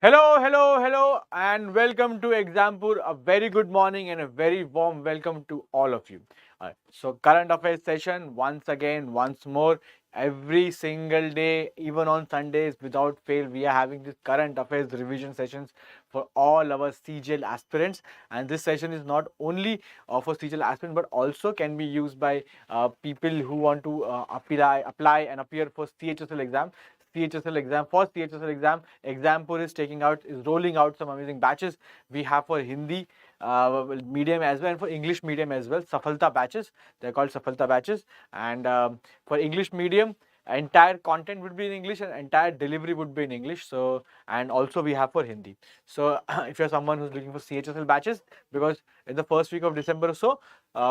Hello, and welcome to Exampur. A very good morning and a very warm welcome to all of you. So, current affairs session once again, once more, every single day, even on Sundays, without fail, we are having this current affairs revision sessions for all our CGL aspirants. And this session is not only for CGL aspirants, but also can be used by people who want to apply and appear for CHSL exam. For CHSL exam, Exampur is rolling out some amazing batches. We have for Hindi medium as well and for English medium as well. SAFALTA batches. They're called SAFALTA batches. And for English medium, entire content would be in English and entire delivery would be in English. So, and also we have for Hindi. So, if you're someone who's looking for CHSL batches, because in the first week of December or so,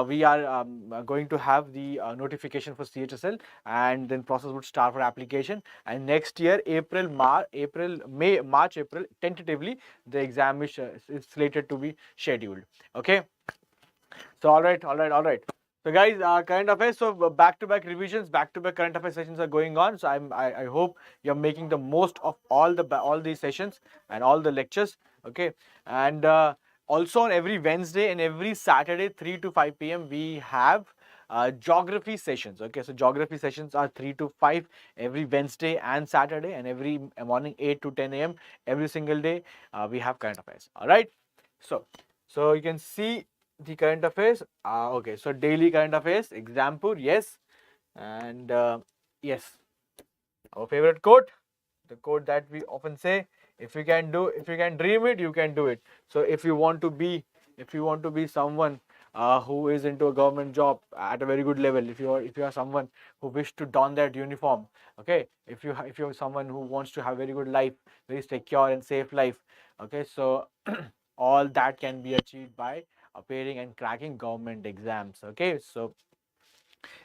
we are going to have the notification for CHSL, and then process would start for application. And next year, March, April, tentatively, the exam is slated to be scheduled. Okay. So, all right. So, guys, current affairs. So, back-to-back revisions, back-to-back current affairs sessions are going on. So, I hope you're making the most of all these sessions and all the lectures. Okay, and also on every Wednesday and every Saturday, 3 to 5 p.m. we have geography sessions. Okay, so geography sessions are 3 to 5 every Wednesday and Saturday, and every morning 8 to 10 a.m. every single day we have current affairs. All right. So you can see the current affairs. Okay, so daily current affairs, Exampur, yes, and yes, our favorite quote, the quote that we often say: if you can dream it, you can do it. So if you want to be someone who is into a government job at a very good level, if you are someone who wish to don that uniform, okay, if you're someone who wants to have very good life, very secure and safe life, okay, so all that can be achieved by appearing and cracking government exams. Okay, so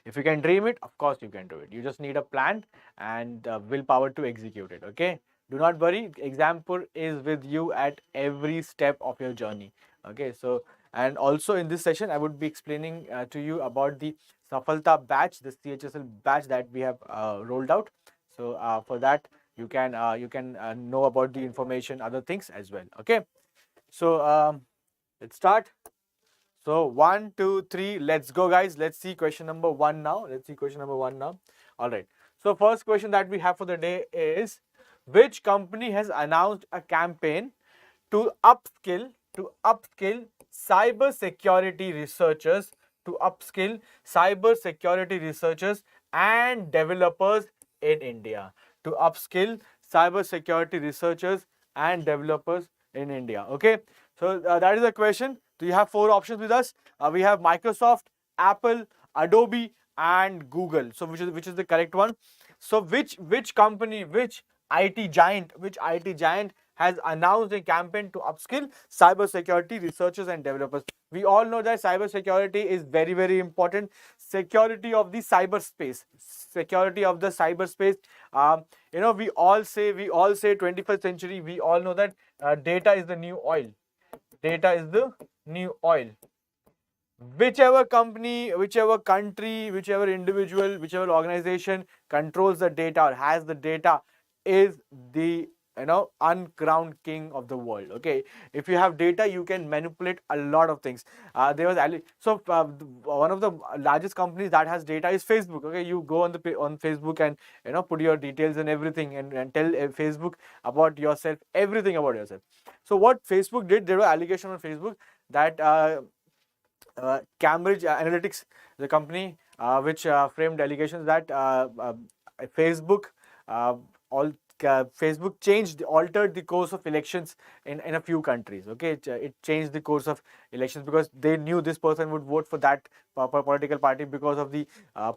if you can dream it, of course you can do it. You just need a plan and willpower to execute it. Okay, do not worry, Exampur is with you at every step of your journey. Okay, so, and also in this session I would be explaining to you about the Safalta batch, the CHSL batch that we have rolled out. So for that you can know about the information, other things as well. Okay, so let's start. So 1, 2, 3, let's go, guys. Let's see question number 1 now. All right. So first question that we have for the day is, which company has announced a campaign to upskill cyber security researchers and developers in India? To upskill cyber security researchers and developers in India. Okay. So that is the question. Do you have 4 options with us? We have Microsoft, Apple, Adobe, and Google. So which is the correct one? So which company, which IT giant has announced a campaign to upskill cybersecurity researchers and developers? We all know that cybersecurity is very, very important. Security of the cyberspace. We all say 21st century. We all know that data is the new oil. Whichever company, whichever country, whichever individual, whichever organization controls the data or has the data is the uncrowned king of the world. Okay, if you have data, you can manipulate a lot of things. One of the largest companies that has data is Facebook. Okay, you go on Facebook and put your details and everything, and tell Facebook about yourself, everything about yourself. So what Facebook did, there were allegations on Facebook that Cambridge Analytics, the company which framed allegations that Facebook altered the course of elections in a few countries. Okay, it changed the course of elections because they knew this person would vote for that political party because of the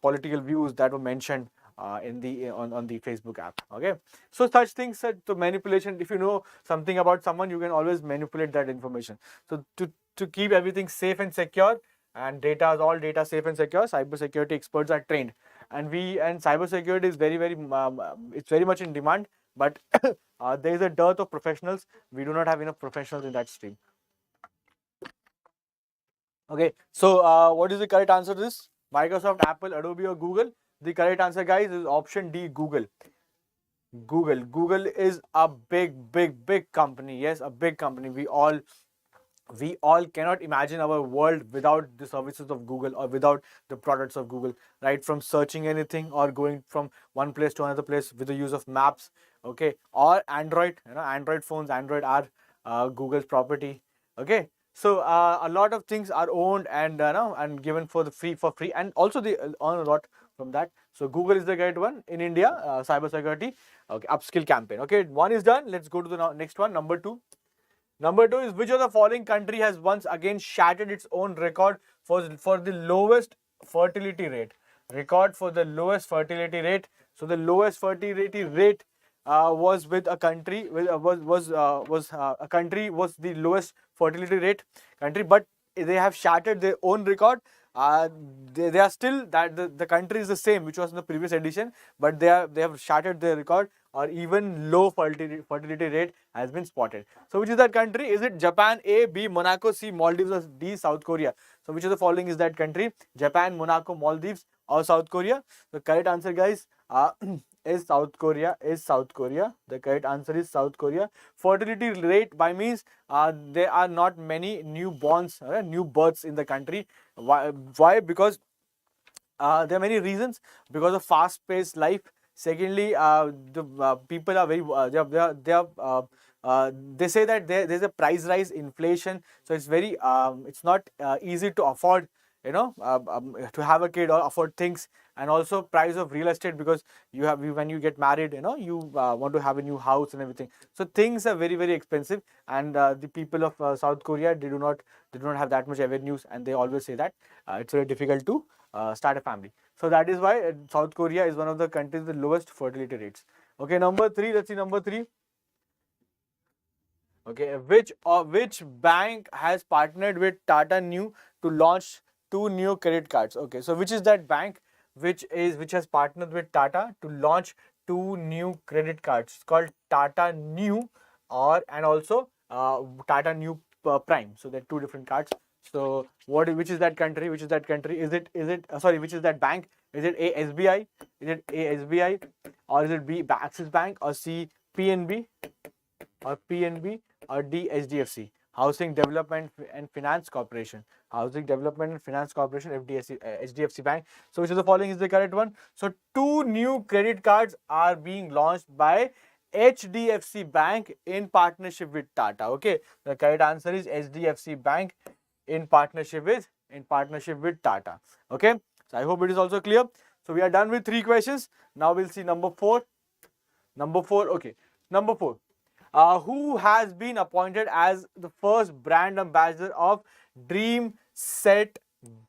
political views that were mentioned on the Facebook app. Okay, so such things, to manipulation. If you know something about someone, you can always manipulate that information. So to keep everything safe and secure, and all data safe and secure, cybersecurity experts are trained, and cybersecurity is it's very much in demand, but there is a dearth of professionals. We do not have enough professionals in that stream. Okay, so what is the correct answer to this? Microsoft, Apple, Adobe, or Google? The correct answer, guys, is option D, Google. Google. Google is a big company. Yes, a big company. We all cannot imagine our world without the services of Google or without the products of Google, right? From searching anything or going from one place to another place with the use of maps, okay? Or Android, Android phones, Android are Google's property, okay? So a lot of things are owned and no, and given for free, and also they earn a lot from that. So Google is the great one in India, cybersecurity, okay, upskill campaign. Okay, one is done. Let's go to the next one, number two. Number two is, which of the following country has once again shattered its own record for the lowest fertility rate? Record for the lowest fertility rate. So the lowest fertility rate was with a country a country was the lowest fertility rate country, but they have shattered their own record. They are still that the country is the same which was in the previous edition, but they have shattered their record, or even low fertility rate has been spotted. So which is that country? Is it Japan, A, B, Monaco, C, Maldives, or D, South Korea? So which of the following is that country? Japan, Monaco, Maldives, or South Korea? The correct answer, guys, is South Korea. Is South Korea. The correct answer is South Korea. Fertility rate by means there are not many newborns, new births in the country. Why? Because there are many reasons. Because of fast-paced life. Secondly, the people are very they say that there's a price rise, inflation, so it's very it's not easy to afford, to have a kid or afford things. And also price of real estate, because when you get married, you want to have a new house and everything. So things are very, very expensive, and the people of South Korea, they do not have that much avenues, and they always say that it's very difficult to start a family. So that is why South Korea is one of the countries with the lowest fertility rates. Okay, number three. Let's see number three. Okay, which bank has partnered with Tata Neu to launch 2 new credit cards? Okay, so which is that bank which has partnered with Tata to launch 2 new credit cards? It's called Tata Neu, and also Tata Neu Prime. So they're two different cards. So which is that country? Which is that country? Is it sorry? Which is that bank? Is it A, SBI? Is it A, SBI, or is it B, Axis Bank, or C, PNB, or D, HDFC? Housing Development and Finance Corporation. Housing Development and Finance Corporation, HDFC Bank. So which of the following is the correct one? So 2 new credit cards are being launched by HDFC Bank in partnership with Tata. Okay, the correct answer is HDFC Bank in partnership with Tata. Okay, so I hope it is also clear. So we are done with 3 questions. Now we'll see number 4. Okay, number 4. Who has been appointed as the first brand ambassador of Dream Set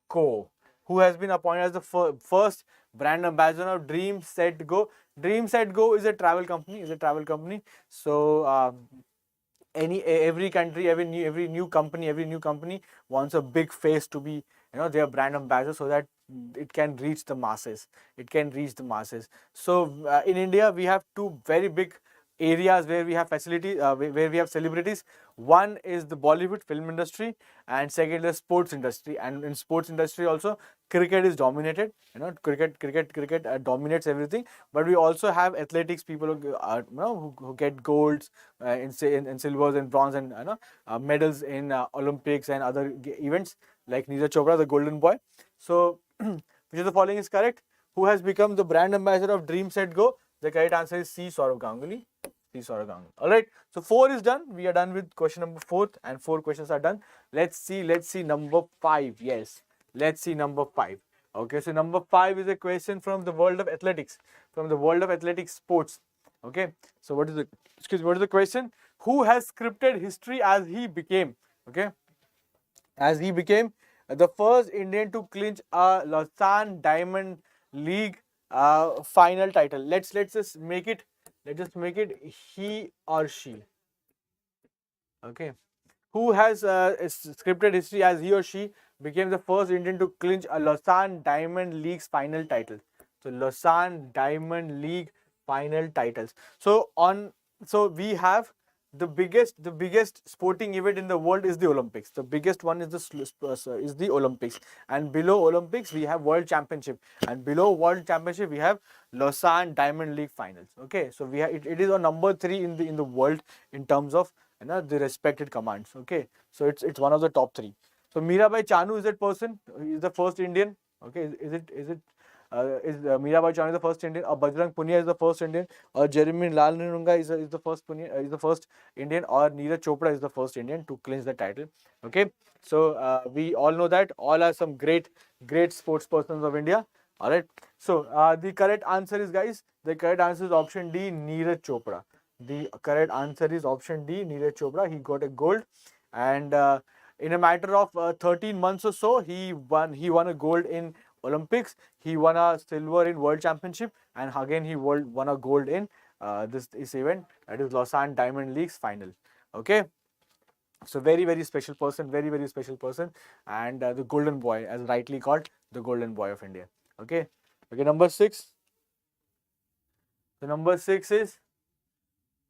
Go? Who has been appointed as the first brand ambassador of Dream Set Go? Dream Set Go is a travel company. So every country, every new company wants a big face to be, their brand ambassador, so that it can reach the masses. So in India, we have 2 very big areas where we have facility, where we have celebrities. One is the Bollywood film industry, and second is sports industry. And in sports industry also, cricket is dominated. Cricket dominates everything. But we also have athletics, people who get golds in silvers and bronze, and medals in Olympics and other events, like Neeraj Chopra, the golden boy. So which of the following is correct? Who has become the brand ambassador of Dream Set Go? The correct answer is C, Saurav Ganguly. Alright, so 4 is done. We are done with question number 4, and 4 questions are done. Let's see number 5. Yes, let's see number 5. Okay, so number 5 is a question from the world of athletics, sports. Okay, so what is the question? Who has scripted history as he became the first Indian to clinch a Lausanne Diamond League final title? Let's just make it he or she. Okay, who has scripted history as he or she became the first Indian to clinch a Lausanne Diamond League's final title? So Lausanne Diamond League final titles. So we have the biggest sporting event in the world is the Olympics. The biggest one is the Olympics, and below Olympics we have World Championship, and below World Championship we have Lausanne Diamond League Finals. Okay, so we have it is on number 3 in the world in terms of the respected commands. Okay, so it's one of the top 3. So Mirabai Chanu is that person? Is the first Indian. Okay, is Mirabai Chanu the first Indian, or Bajrang Punia is the first Indian, or Jeremy Lal Nirunga is the first is the first Indian, or Neeraj Chopra is the first Indian to clinch the title. Okay, so we all know that all are some great sports persons of India. All right, so the correct answer is, guys, the correct answer is option D, Neeraj Chopra. The correct answer is option D, Neeraj Chopra. He got a gold, and in a matter of 13 months or so, he won a gold in Olympics. He won a silver in World Championship, and again he won a gold in this event, that is Lausanne Diamond League's final. Okay, so very special person, very special person, and the golden boy, as rightly called, the golden boy of India. Okay, number 6. The number 6 is,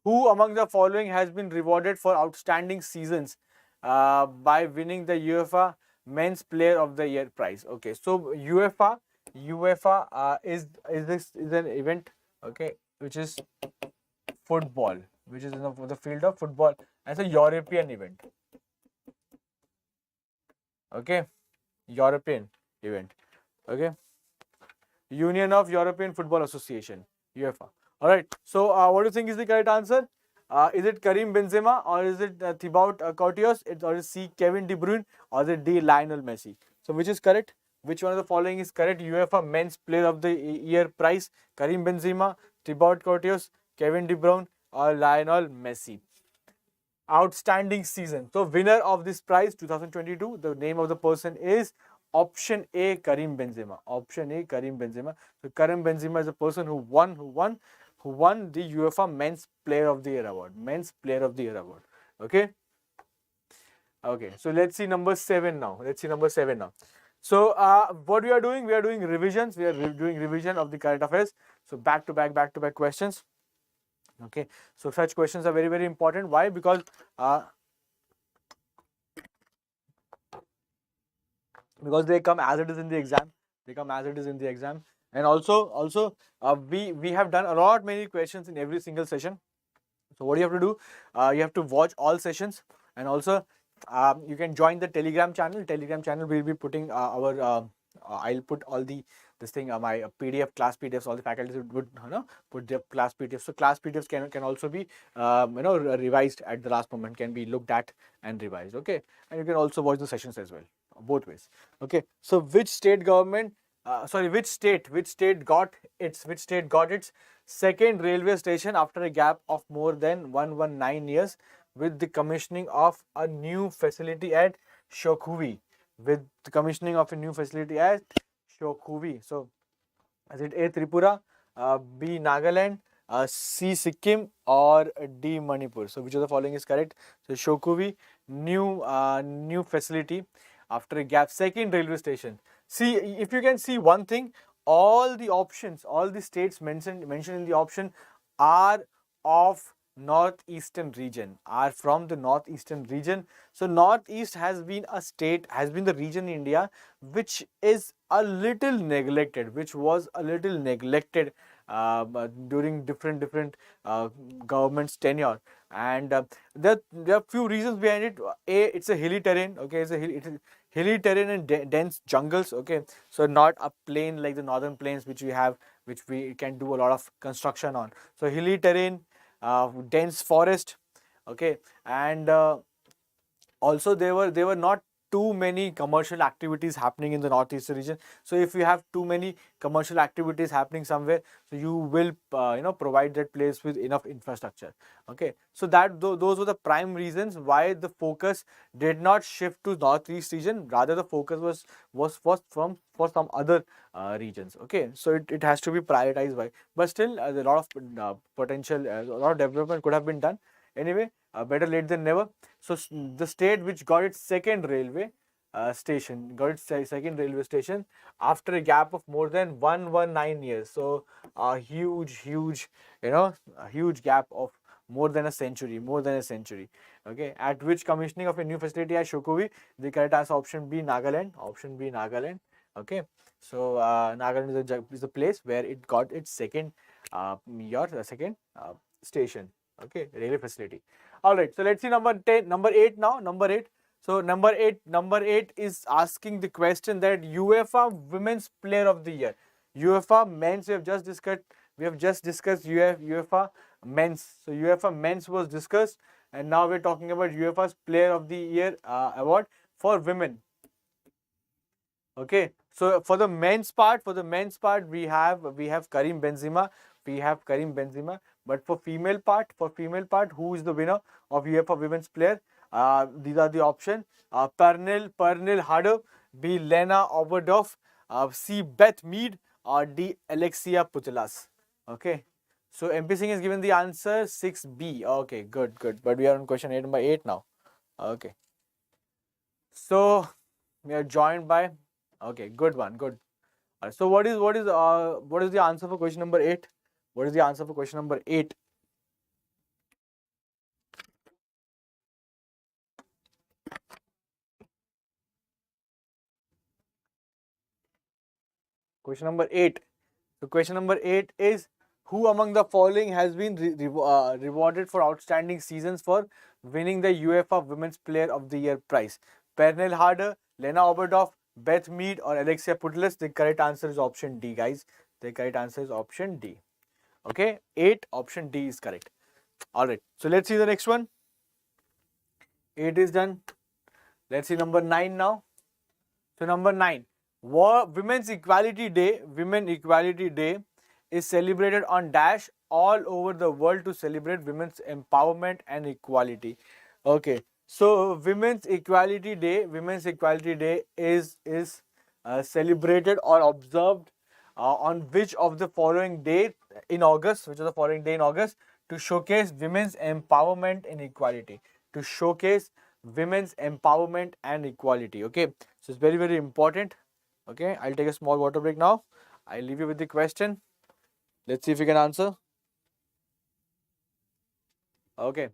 who among the following has been rewarded for outstanding seasons by winning the UEFA Men's Player of the Year prize? Okay, so UEFA is an event, okay, which is football, which is in the field of football, as a European event. Okay, European event. Okay, Union of European Football Association, UEFA. All right. So what do you think is the correct answer? Is it Karim Benzema, or is it Thibaut Courtois, or is C, Kevin De Bruyne, or is it D, Lionel Messi? So which is correct? Which one of the following is correct? UEFA Men's Player of the Year prize: Karim Benzema, Thibaut Courtois, Kevin De Bruyne, or Lionel Messi. Outstanding season. So winner of this prize 2022, the name of the person is option A, Karim Benzema. Option A, Karim Benzema. So Karim Benzema is the person who won the UEFA Men's Player of the Year award. Men's Player of the Year award. Okay. Okay. So let's see number 7 now. So what we are doing? We are doing revisions. We are doing revision of the current affairs. So back to back questions. Okay. So such questions are very important. Why? Because they come as it is in the exam. And also we have done a lot many questions in every single session. So what you have to do, you have to watch all sessions, and also you can join the Telegram channel. We'll be putting I'll put all my PDF, class PDFs. All the faculties would put their class PDFs. So class PDFs can also be revised at the last moment, can be looked at and revised. Okay, and you can also watch the sessions as well, both ways. Okay, so which state got its second railway station after a gap of more than 119 years, with the commissioning of a new facility at Shokhuvi? So is it A, Tripura, B, Nagaland, C, Sikkim, or D, Manipur? So which of the following is correct? So Shokhuvi, new facility after a gap, second railway station. See, if you can see one thing, all the options, all the states mentioned in the option are of northeastern region, are from the northeastern region. So northeast has been the region in India which is a little neglected, during different governments' tenure, and there are few reasons behind it. A, it's a hilly terrain. Okay, it's hilly terrain and dense jungles. Okay, so not a plain like the northern plains which we can do a lot of construction on. So hilly terrain, dense forest. Okay, and also there were not too many commercial activities happening in the northeastern region. So if you have too many commercial activities happening somewhere, so you will provide that place with enough infrastructure. Okay, so those were the prime reasons why the focus did not shift to northeast region, rather the focus was for some other regions. Okay, so it has to be prioritized but still a lot of potential, a lot of development could have been done. Anyway, better late than never. So the state which got its second railway station after a gap of more than 119 years. So a huge gap of more than a century, more than a century. Okay, at which commissioning of a new facility at Shokovi? The correct answer option B, Nagaland. Option B, Nagaland. Okay, so Nagaland is the place where it got its second station. Okay, railway facility. All right, so let's see number 10, number 8 now. Number 8. So number 8 is asking the question that UEFA Women's Player of the Year. UEFA Men's we have just discussed. We have just discussed UEFA Men's. So UEFA Men's was discussed, and now we're talking about UEFA's Player of the Year award for women. Okay, so for the men's part, we have Karim Benzema. But for female part, who is the winner of UEFA Women's Player? These are the options: Pernille Harder, B. Lena Oberdorf, C. Beth Mead, or D. Alexia Putellas. Okay, so MP Singh has given the answer 6B. Okay, good. But we are on question number 8 now. Okay, so we are joined by. Okay, good one, good. So what is the answer for question number 8? What is the answer for question number 8? Question number 8. So question number 8 is, who among the following has been rewarded for outstanding seasons for winning the UEFA Women's Player of the Year prize? Pernille Harder, Lena Oberdorf, Beth Mead, or Alexia Putellas? The correct answer is option D, guys. The correct answer is option D. Okay, 8, option D is correct. All right, so let's see the next one. 8 is done. Let's see number 9 now. So number 9, Women's Equality Day is celebrated on dash all over the world to celebrate women's empowerment and equality. Okay, so Women's Equality Day is celebrated or observed on which of the following day in August? Which is the following day in August to showcase women's empowerment and equality? To showcase women's empowerment and equality. Okay, so it's very, very important. Okay, I'll take a small water break now. I'll leave you with the question. Let's see if you can answer. Okay.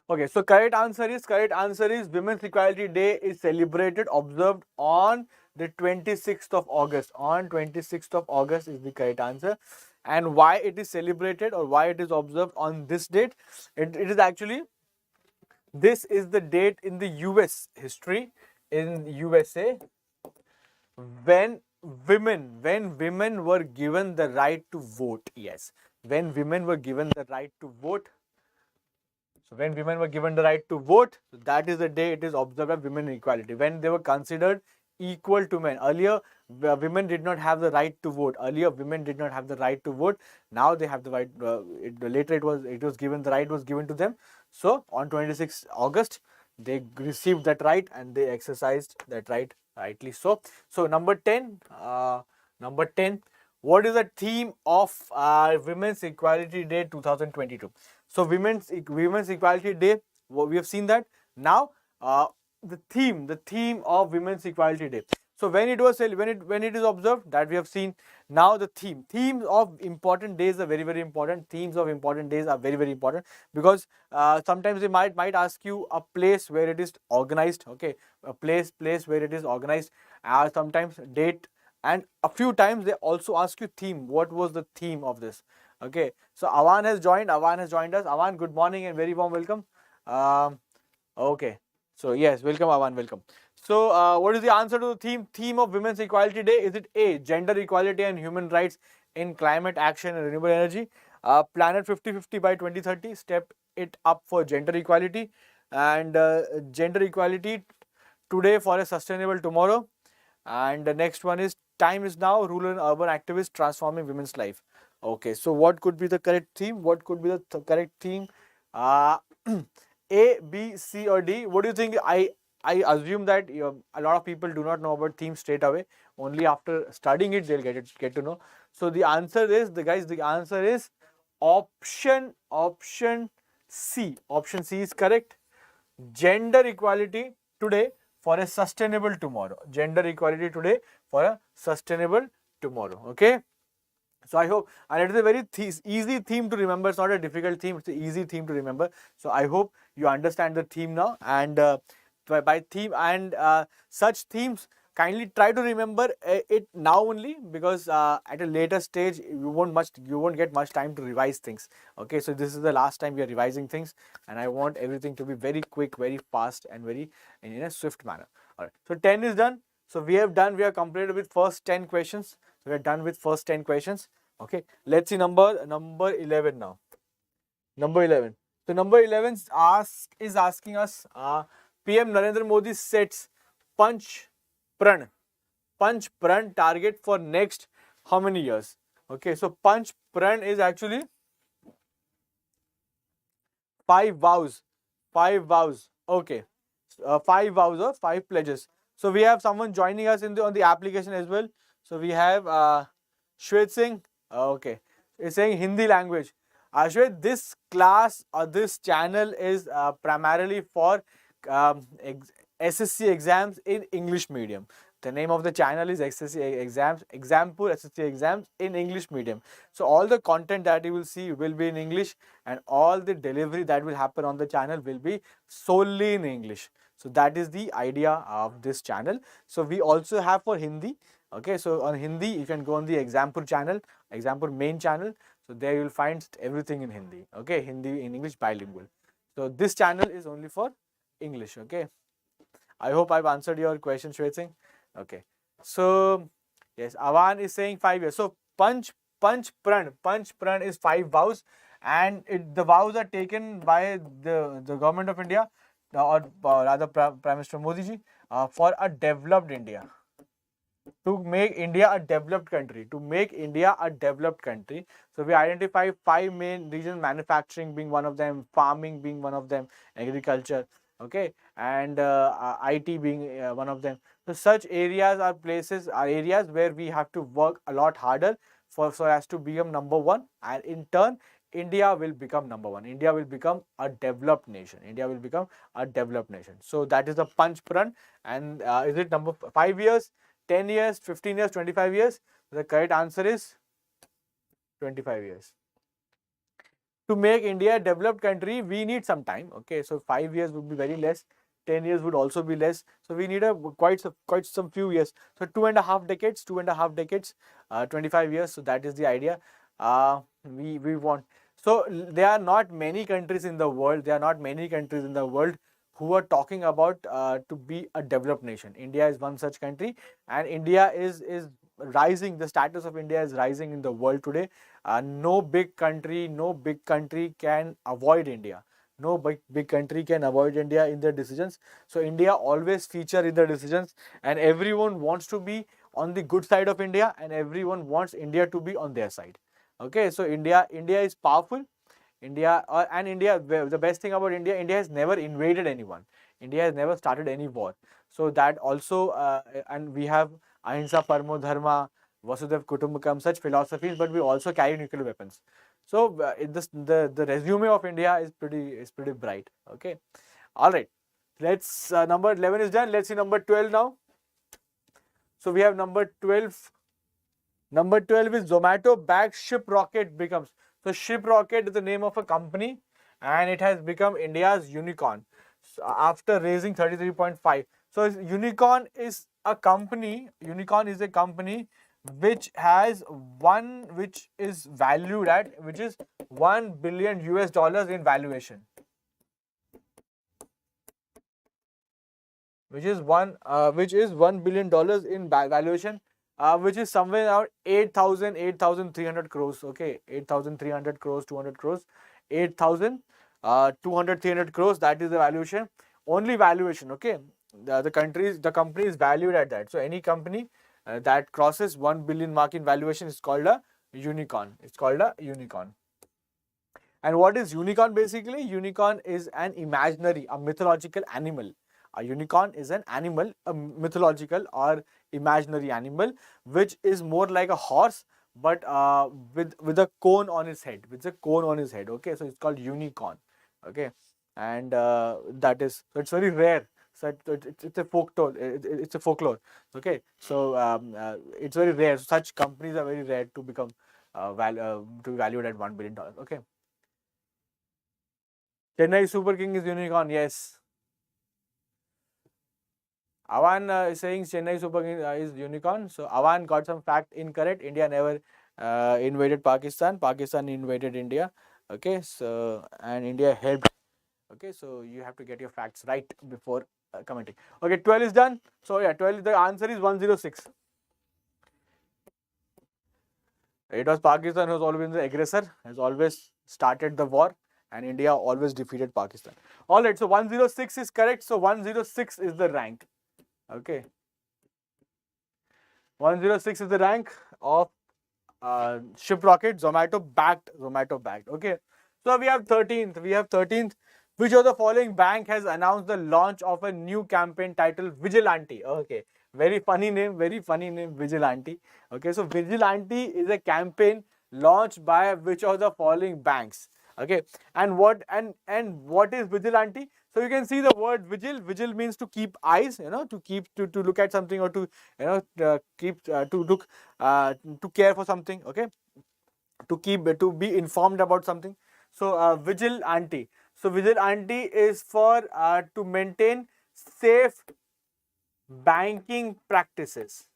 Okay, so correct answer is Women's Equality Day is celebrated, observed on the 26th of August. On 26th of August is the correct answer. And why it is celebrated or why it is observed on this date? It is actually, this is the date in the US history, in USA, when women were given the right to vote. Yes, when women were given the right to vote. So when women were given the right to vote, that is the day it is observed as women equality. When they were considered equal to men. Earlier, women did not have the right to vote. Now they have the right. Later it was given, the right was given to them. So on 26 August, they received that right and they exercised that right rightly so. So number 10. What is the theme of Women's Equality Day 2022? So Women's Equality Day, we have seen that. Now the theme of Women's Equality Day. So when it is observed, that we have seen. Now the themes of important days are very, very important. Themes of important days are very, very important, because sometimes they might ask you a place where it is organized. Okay, a place where it is organized. Sometimes date, and a few times they also ask you theme. What was the theme of this? Okay, so Avan has joined us. Avan, good morning and very warm welcome. Okay, so yes, welcome Avan, welcome. So what is the answer to the theme of Women's Equality Day? Is it A, gender equality and human rights in climate action and renewable energy? Planet 50-50 by 2030, step it up for gender equality, and gender equality today for a sustainable tomorrow. And the next one is time is now, rural and urban activists transforming women's life. Okay, so what could be the correct theme? Correct theme? A, B, C, or D? What do you think? I assume that a lot of people do not know about theme straight away. Only after studying it, they'll get to know. So the answer is, the answer is option C. Option C is correct. Gender equality today for a sustainable tomorrow. Gender equality today for a sustainable tomorrow. Okay. So I hope, and it is a very easy theme to remember. It's not a difficult theme. It's an easy theme to remember. So I hope you understand the theme now. And by theme and such themes, kindly try to remember it now only, because at a later stage you won't get much time to revise things. Okay, so this is the last time we are revising things, and I want everything to be very quick, very fast, and very in a swift manner. All right. So 10 is done. So we have completed with first 10 questions. So we are done with first 10 questions. Okay, let's see number 11 now. Number 11. So number 11 is asking us, PM Narendra Modi sets Panch Pran target for next how many years? Okay, so Panch Pran is actually 5 vows. 5 vows. Okay, 5 vows or 5 pledges. So we have someone joining us on the application as well. So we have Shwet Singh. Okay, it's saying Hindi language. Shwet, this class or this channel is primarily for SSC exams in English medium. The name of the channel is SSC exams, Exampur SSC exams in English medium. So all the content that you will see will be in English, and all the delivery that will happen on the channel will be solely in English. So that is the idea of this channel. So we also have for Hindi. Okay, so on Hindi you can go on the Exampur channel, Exampur main channel. So there you will find everything in Hindi. Okay, Hindi in English bilingual. So this channel is only for English. Okay, I hope I've answered your question, Shwet Singh. Okay, so yes, Avan is saying 5 years. So Panch Pran is 5 vows, and the vows are taken by the government of India, or rather Prime Minister Modi ji, for a developed India. To make India a developed country. To make India a developed country. So we identify 5 main regions: manufacturing being one of them, farming being one of them, agriculture, okay, and IT being one of them. So such areas are areas where we have to work a lot harder so as to become number 1, and in turn India will become number 1. India will become a developed nation. India will become a developed nation. So that is the Panch Pran. And is it number 5 years, 10 years, 15 years, 25 years? The correct answer is 25 years. To make India a developed country, we need some time. Okay, so 5 years would be very less. 10 years would also be less. So we need quite some few years. So 2.5 decades, 25 years. So that is the idea. We want. So there are not many countries in the world. Who are talking about to be a developed nation. India is one such country, and India is rising. The status of India is rising in the world today. No big country can avoid India. No big country can avoid India in their decisions. So India always feature in the decisions, and everyone wants to be on the good side of India, and everyone wants India to be on their side. Okay, so India is powerful. The best thing about India has never invaded anyone. India has never started any war. So that also, and we have Ahimsa Paramo Dharma, Vasudhaiva Kutumbakam, such philosophies, but we also carry nuclear weapons. So the resume of India is pretty bright. Okay, all right. Let's number 11 is done. Let's see number 12 now. So we have number 12. Number 12 is Zomato bagged Ship Rocket becomes. So Ship Rocket is the name of a company, and it has become India's unicorn after raising 33.5. So Unicorn is a company. Unicorn is a company which is valued at $1 billion in valuation. Which is $1 billion in valuation. Which is somewhere around 8,300 crores. Okay, 8,300 crores, 200 crores, 8,200, 300 crores. That is the valuation. Only valuation. Okay, the company is valued at that. So any company that crosses 1 billion mark in valuation is called a unicorn. It's called a unicorn. And what is unicorn basically? Unicorn is an imaginary, a mythological animal. A unicorn is an animal, a mythological or imaginary animal, which is more like a horse, but with a cone on its head. Okay, so it's called unicorn. Okay, and so it's very rare. it's a it's a folklore. Okay, so it's very rare. Such companies are very rare to become to be valued at $1 billion. Okay. Chennai Super King is unicorn. Yes. Avan is saying Chennai Super King is unicorn. So Avan got some fact incorrect. India never invaded Pakistan. Pakistan invaded India. Okay, so and India helped. Okay, so you have to get your facts right before commenting. Okay, 12 is done. So yeah, 12. The answer is 106. It was Pakistan who has always been the aggressor, has always started the war, and India always defeated Pakistan. All right, so 106 is correct. So 106 is the rank. Okay. 106 is the rank of ship rocket, Zomato backed. Okay. So we have 13th. Which of the following bank has announced the launch of a new campaign titled Vigilante? Okay. Very funny name, Vigilante. Okay. So Vigilante is a campaign launched by which of the following banks? Okay. And what is Vigilante? So you can see the word vigil. Vigil means to keep eyes, to look at something, or to keep to look to care for something. Okay, to be informed about something. So vigilante. So vigilante is for to maintain safe banking practices.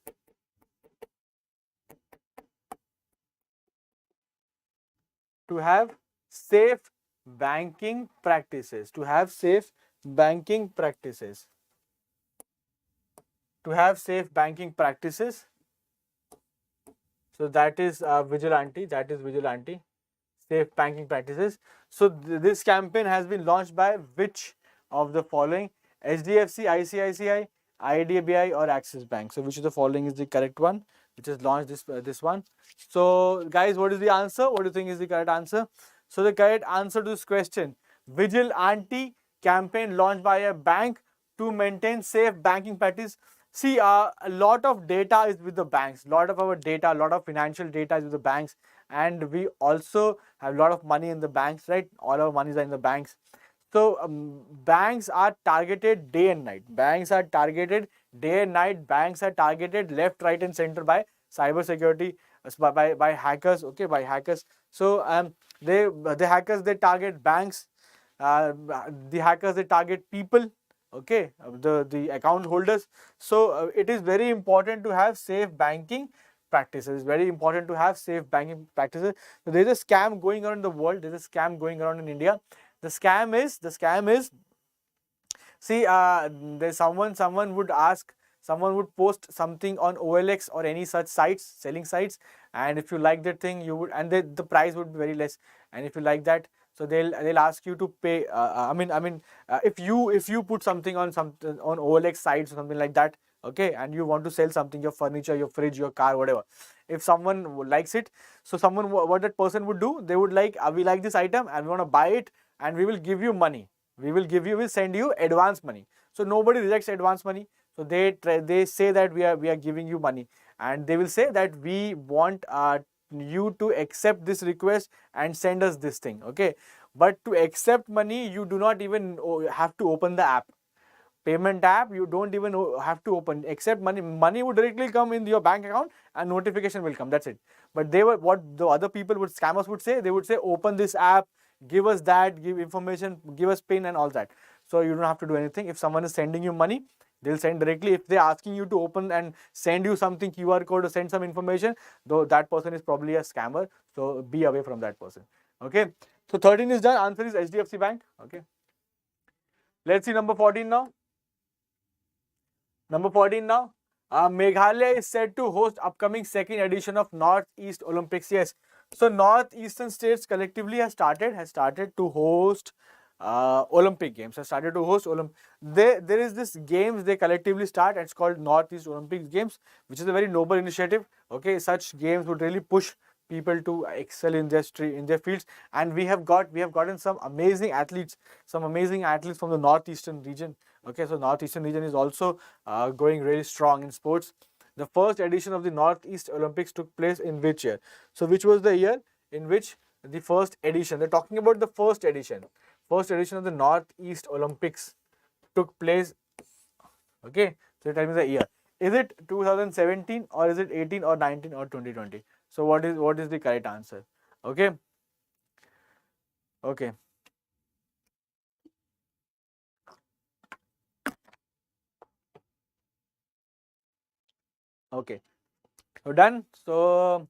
To have safe banking practices. To have safe banking practices. To have safe banking practices. So that is vigilante. Safe banking practices. So this campaign has been launched by which of the following? HDFC, ICICI, IDBI, or Axis Bank. So which of the following is the correct one, which has launched this one? So guys, what is the answer? What do you think is the correct answer? So the correct answer to this question: Vigilante campaign launched by a bank to maintain safe banking practice. See, a lot of data is with the banks. A lot of our data, a lot of financial data is with the banks, and we also have a lot of money in the banks, right? All our monies are in the banks. So banks are targeted day and night. Banks are targeted left, right, and center by cyber security, by hackers. Okay, by hackers. So the hackers, they target banks. The hackers, they target people. Okay, the account holders. So it is very important to have safe banking practices. Very important to have safe banking practices. So there is a scam going on in the world. There is a scam going around in India. The scam is, see, there's someone would post something on OLX or any such sites, selling sites, and if you like that thing, you would, and the price would be very less, and if you like that, so they'll ask you to pay. If you put something on OLX sites or something like that, okay, and you want to sell something, your furniture, your fridge, your car, whatever. If someone likes it, so what that person would do, they would like, we like this item and we want to buy it, and we will give you money. We'll send you advance money. So nobody rejects advance money. So they say that we are giving you money, and they will say that we want you to accept this request and send us this thing. Okay, but to accept money, you do not even have to open the app. Payment app, you don't even have to open. Accept money would directly come in your bank account and notification will come. That's it. But what the other people scammers would say, they would say, open this app, give us that, give information, give us PIN and all that. So you don't have to do anything. If someone is sending you money, they'll send directly. If they're asking you to open and send you something, QR code, or send some information, though that person is probably a scammer. So be away from that person. Okay. So 13 is done. Answer is HDFC Bank. Okay. Let's see number 14 now. Number 14 now. Meghalaya is said to host upcoming second edition of Northeast Olympics. Yes. So northeastern states collectively has started to host Olympic Games. There is this games they collectively start. It's called Northeast Olympic Games, which is a very noble initiative. Okay, such games would really push people to excel in their fields, and we have gotten some amazing athletes from the northeastern region. Okay, so northeastern region is also going really strong in sports. The first edition of the Northeast Olympics took place in which year? So which was the year in which the first edition, they're talking about the first edition of the Northeast Olympics took place Okay, so tell me the year. Is it 2017 or is it 18 or 19 or 2020? So what is the correct answer? Okay, okay, okay. So done. So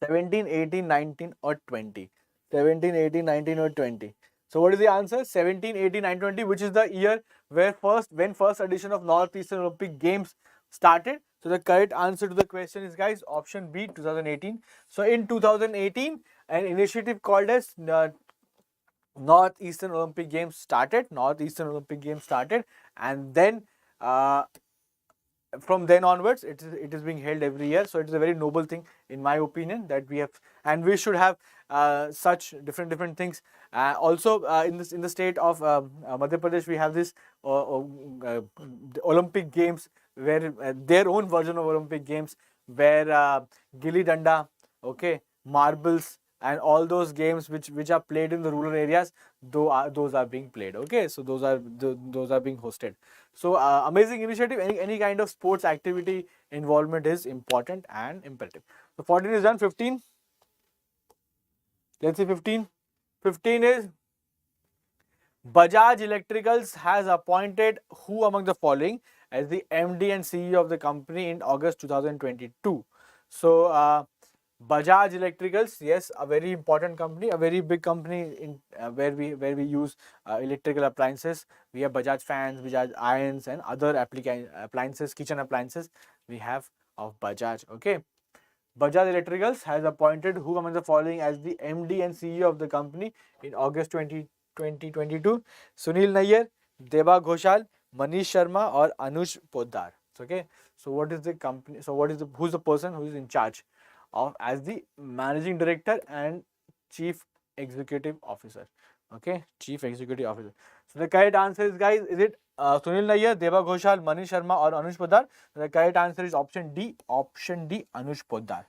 17, 18, 19 or 20. 17, 18, 19 or 20. So what is the answer? 17, 18, 19, 20, which is the year where first edition of Northeastern Olympic Games started. So the correct answer to the question is, guys, option B, 2018. So in 2018, an initiative called as Northeastern Olympic Games started. Northeastern Olympic Games started, and then uh, from then onwards, it is being held every year. So it is a very noble thing, in my opinion, that we have, and we should have such different things. Also, in the state of Madhya Pradesh, we have this the Olympic Games, where their own version of Olympic Games, where gilli danda, okay, marbles, and all those games which are played in the rural areas, those are being played. Okay, so those are being hosted. So amazing initiative. Any kind of sports activity involvement is important and imperative. So 14 is done. 15. Let's see 15. 15 is Bajaj Electricals has appointed who among the following as the MD and CEO of the company in August 2022. So Bajaj Electricals, yes, a very important company, a very big company in where we use electrical appliances. We have Bajaj fans, Bajaj irons, and other appliances, kitchen appliances. We have of Bajaj. Okay, Bajaj Electricals has appointed who among the following as the MD and CEO of the company in August 2022? Sunil Nayyar, Deba Ghoshal, Manish Sharma, or Anush Poddar. Okay, so what is the company? So who's the person who is in charge of as the managing director and chief executive officer? Okay, chief executive officer. So the correct answer is, guys, is it Sunil Nayyar, Deba Ghoshal, Manish Sharma, or Anush Poddar? The correct answer is option D. Option D, Anush Poddar.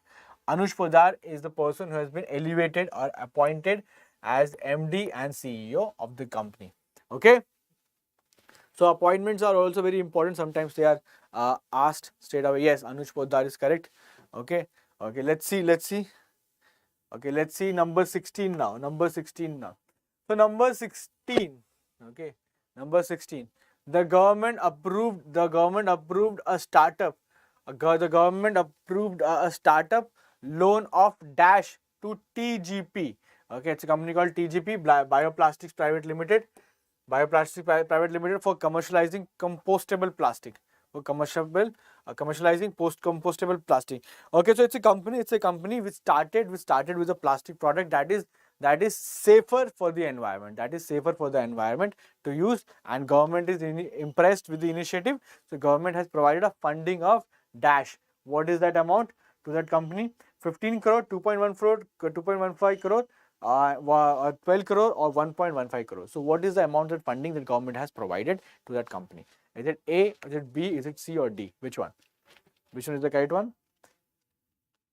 Anush Poddar is the person who has been elevated or appointed as MD and CEO of the company. Okay. So appointments are also very important. Sometimes they are asked straight away. Yes, Anush Poddar is correct. Okay. Okay. Let's see. Let's see. Okay. Let's see number 16 now. Number 16 now. So number 16. Okay. Number 16. The government approved a startup. The government approved a startup loan of dash to TGP. Okay, it's a company called TGP, Bioplastics Private Limited. Private Limited, for commercializing compostable plastic. For commercializing compostable plastic. Okay, so it's a company. It's a company which started with a plastic product that is safer for the environment. That is safer for the environment to use, and government is impressed with the initiative. So government has provided a funding of dash. What is that amount to that company? 15 crore, 2.1 crore, 2.15 crore, 12 crore, or 1.15 crore. So what is the amount of funding that government has provided to that company? Is it A, is it B, is it C, or D? Which one? Which one is the correct one?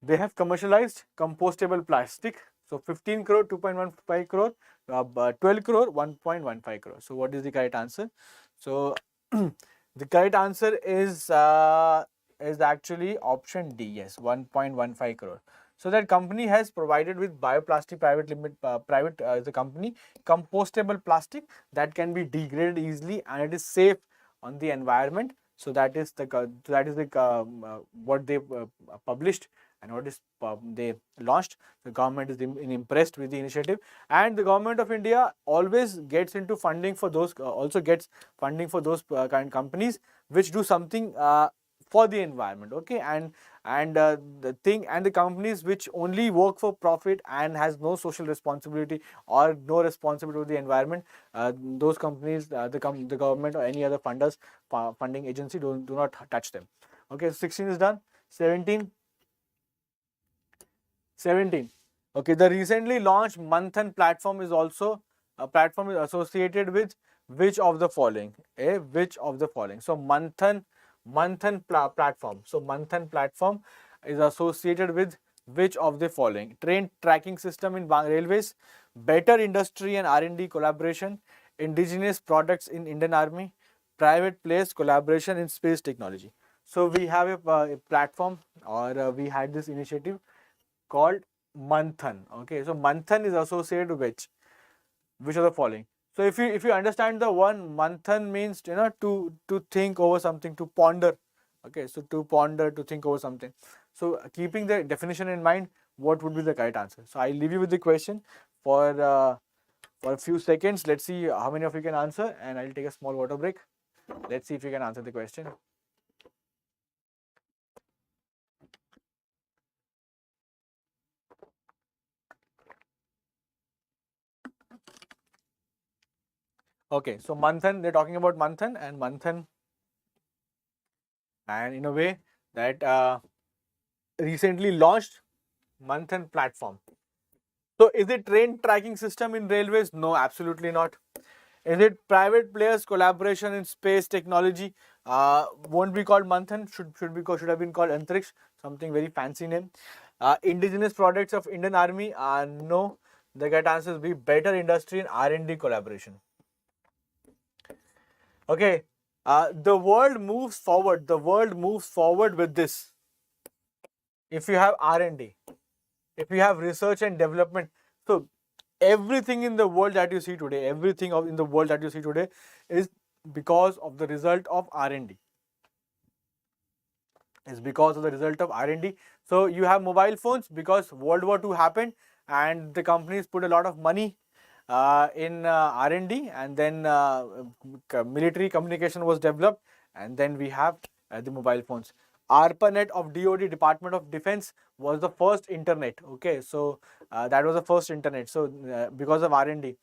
They have commercialized compostable plastic. So 15 crore, 2.15 crore, 12 crore, 1.15 crore. So what is the correct answer? So the correct answer is actually option D. Yes, 1.15 crore. So that company has provided with Bioplastic Private the company compostable plastic that can be degraded easily, and it is safe on the environment. So that is the what they published, and what is they launched. The government is impressed with the initiative, and the government of India always gets into funding for those also gets funding for those kind companies which do something for the environment. Okay, and the companies which only work for profit and has no social responsibility or no responsibility to the environment, those companies, the government or any other funding agency do not touch them. Okay, so 16 is done. 17. 17. Okay, the recently launched Manthan platform is also a platform is associated with which of the following? Which of the following? So Manthan platform. So Manthan platform is associated with which of the following? Train tracking system in railways, better industry and R&D collaboration, indigenous products in Indian Army, private players collaboration in space technology. So we have a platform, or we had this initiative called Manthan. Okay, so Manthan is associated with which are the following. So if you understand the one, Manthan means to think over something, to ponder. Okay, so to ponder, to think over something. So keeping the definition in mind, what would be the correct answer? So I leave you with the question for a few seconds. Let's see how many of you can answer, and I'll take a small water break. Let's see if you can answer the question. Okay, so Manthan, they're talking about Manthan, and in a way that recently launched Manthan platform. So is it train tracking system in railways? No, absolutely not. Is it private players collaboration in space technology? Won't be called Manthan. Should have been called Antariksh. Something very fancy name. Indigenous products of Indian Army? No. The correct answer will be better industry and R&D collaboration. Okay. The world moves forward. The world moves forward with this. If you have R&D, if you have research and development, so everything in the world that you see today, is because of the result of R&D. Is because of the result of R&D. So you have mobile phones because World War II happened, and the companies put a lot of money in R&D, and then military communication was developed, and then we have the mobile phones. ARPANET of DoD, Department of Defense, was the first internet. Okay, so that was the first internet. So because of R&D.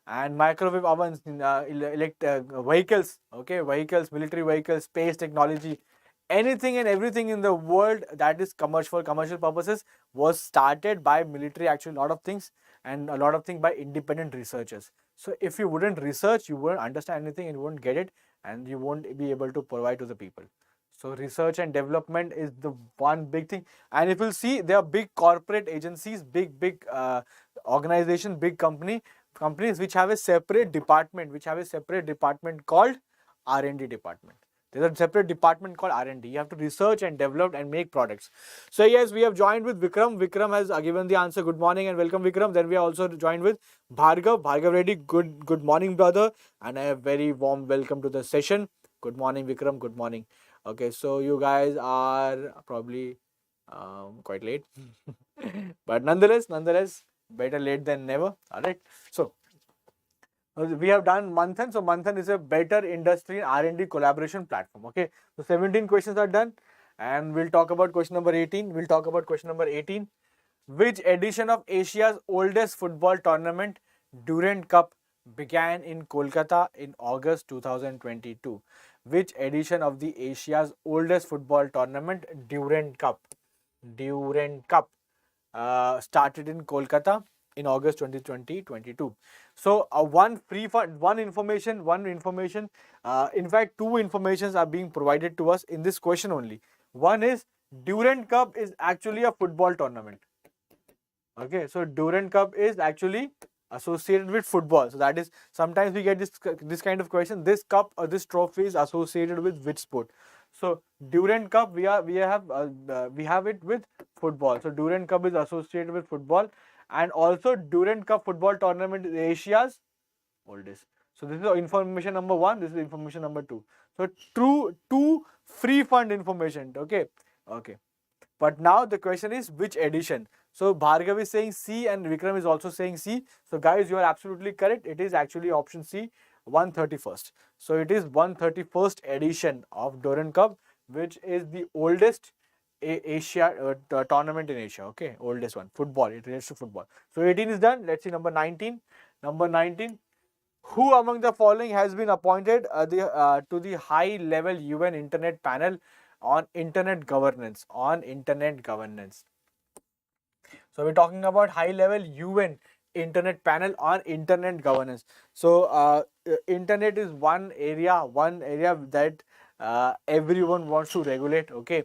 And microwave ovens, vehicles, okay, vehicles, military vehicles, space technology, anything and everything in the world that is commercial purposes was started by military. Actually, a lot of things, and a lot of things by independent researchers. So if you wouldn't research, you wouldn't understand anything, and you won't get it, and you won't be able to provide to the people. So research and development is the one big thing. And if you'll see, there are big corporate agencies, big organizations, big companies which have a separate department, called R&D department. There's a separate department called R&D. You have to research and develop and make products. So yes, we have joined with Vikram. Vikram has given the answer. Good morning and welcome, Vikram. Then we are also joined with Bhargav. Bhargav Reddy, good morning, brother. And a very warm welcome to the session. Good morning, Vikram. Good morning. Okay, so you guys are probably quite late. But nonetheless, better late than never. All right. So we have done Manthan. So Manthan is a better industry R&D collaboration platform. Okay. So 17 questions are done, and we'll talk about question number 18. Which edition of Asia's oldest football tournament, Durand Cup, began in Kolkata in August 2022? Which edition of the Asia's oldest football tournament, Durand Cup, started in Kolkata in August 2022. So one information. In fact, two informations are being provided to us in this question only. One is Durand Cup is actually a football tournament. Okay, so Durand Cup is actually associated with football. So that is, sometimes we get this kind of question. This cup or this trophy is associated with which sport? So Durand Cup, we have it with football. So Durand Cup is associated with football, and also Durand Cup football tournament is Asia's oldest. So this is information number one. This is information number two. So two free fund information. Okay. But now the question is which edition? So Bhargav is saying C and Vikram is also saying C. So guys, you are absolutely correct. It is actually option C, 131st. So it is 131st edition of Durand Cup, which is the oldest Asia tournament in Asia. Okay, oldest one. Football. It relates to football. So 18 is done. Let's see number 19. Number 19. Who among the following has been appointed to the high-level UN Internet panel on Internet governance? So we're talking about high-level UN Internet panel on Internet governance. So Internet is one area that everyone wants to regulate. Okay,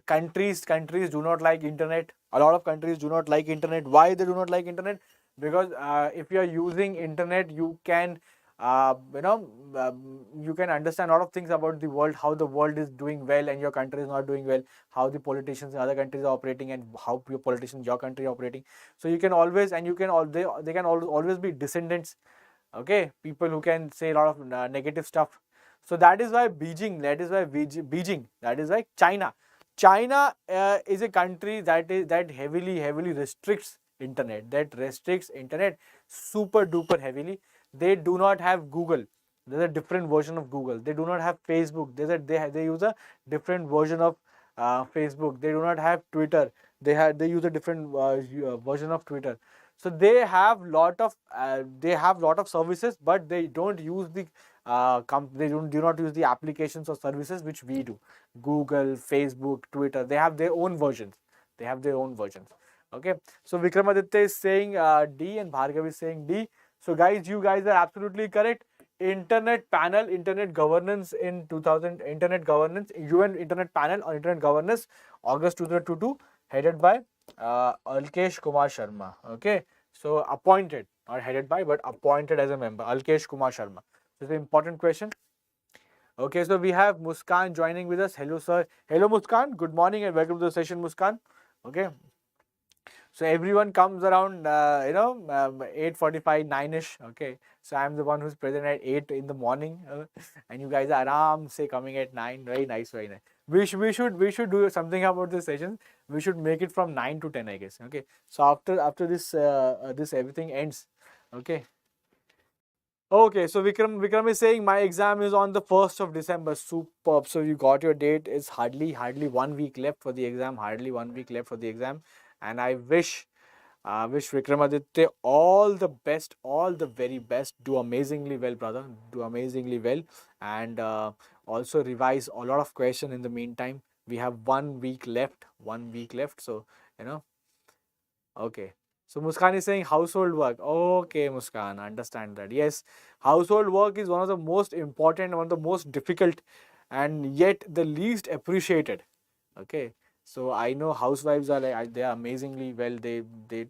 countries do not like Internet. A lot of countries do not like Internet. Why they do not like Internet? Because if you are using Internet, you can you can understand a lot of things about the world, how the world is doing well and your country is not doing well, how the politicians in other countries are operating and how your politicians in your country are operating. So you can always, and you can they can always be descendants, okay, people who can say a lot of negative stuff. So that is why Beijing, that is why China is a country that heavily restricts internet super duper heavily. They do not have Google. There's a different version of Google. They do not have Facebook. They use a different version of Facebook. They do not have Twitter. They use a different version of Twitter. So they have lot of services, but they don't use the do not use the applications or services which we do. Google, Facebook, Twitter. They have their own versions. Okay. So Vikramaditya is saying D and Bhargav is saying D. So guys, you guys are absolutely correct. Internet panel, internet governance in 2000, internet governance, UN internet panel on internet governance, August 2022, headed by 𝐃𝐻 Kumar Sharma. Okay, so appointed, not headed by, but appointed as a member, 𝐃𝐻 Kumar Sharma. This is an important question. Okay, so we have Muskan joining with us. Hello, sir. Hello, Muskan. Good morning and welcome to the session, Muskan. Okay. So everyone comes around, 8:45, 9ish. Okay. So I'm the one who's present at 8 in the morning, and you guys are aram say coming at 9. Very nice, very nice. We should do something about this session. We should make it from 9 to 10, I guess. Okay. So after this this everything ends. Okay. Okay, so Vikram is saying my exam is on the 1st of December. Superb. So you got your date. It's hardly 1 week left for the exam. Hardly 1 week left for the exam, and I wish Vikramaditya all the best, all the very best. Do amazingly well, brother. Do amazingly well, and also revise a lot of questions in the meantime. We have 1 week left. 1 week left. So okay. So Muskan is saying household work. Okay, Muskan, understand that. Yes, household work is one of the most important, one of the most difficult, and yet the least appreciated. Okay, so I know housewives are they are amazingly well. They they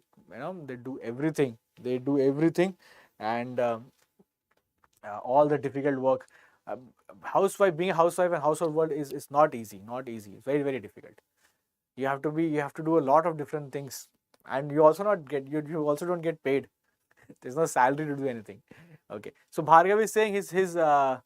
do everything. They do everything, and all the difficult work. Being a housewife and household work is not easy. Not easy. It's very difficult. You have to do a lot of different things. And you also you also don't get paid. There's no salary to do anything. Okay. So Bhargav is saying his exam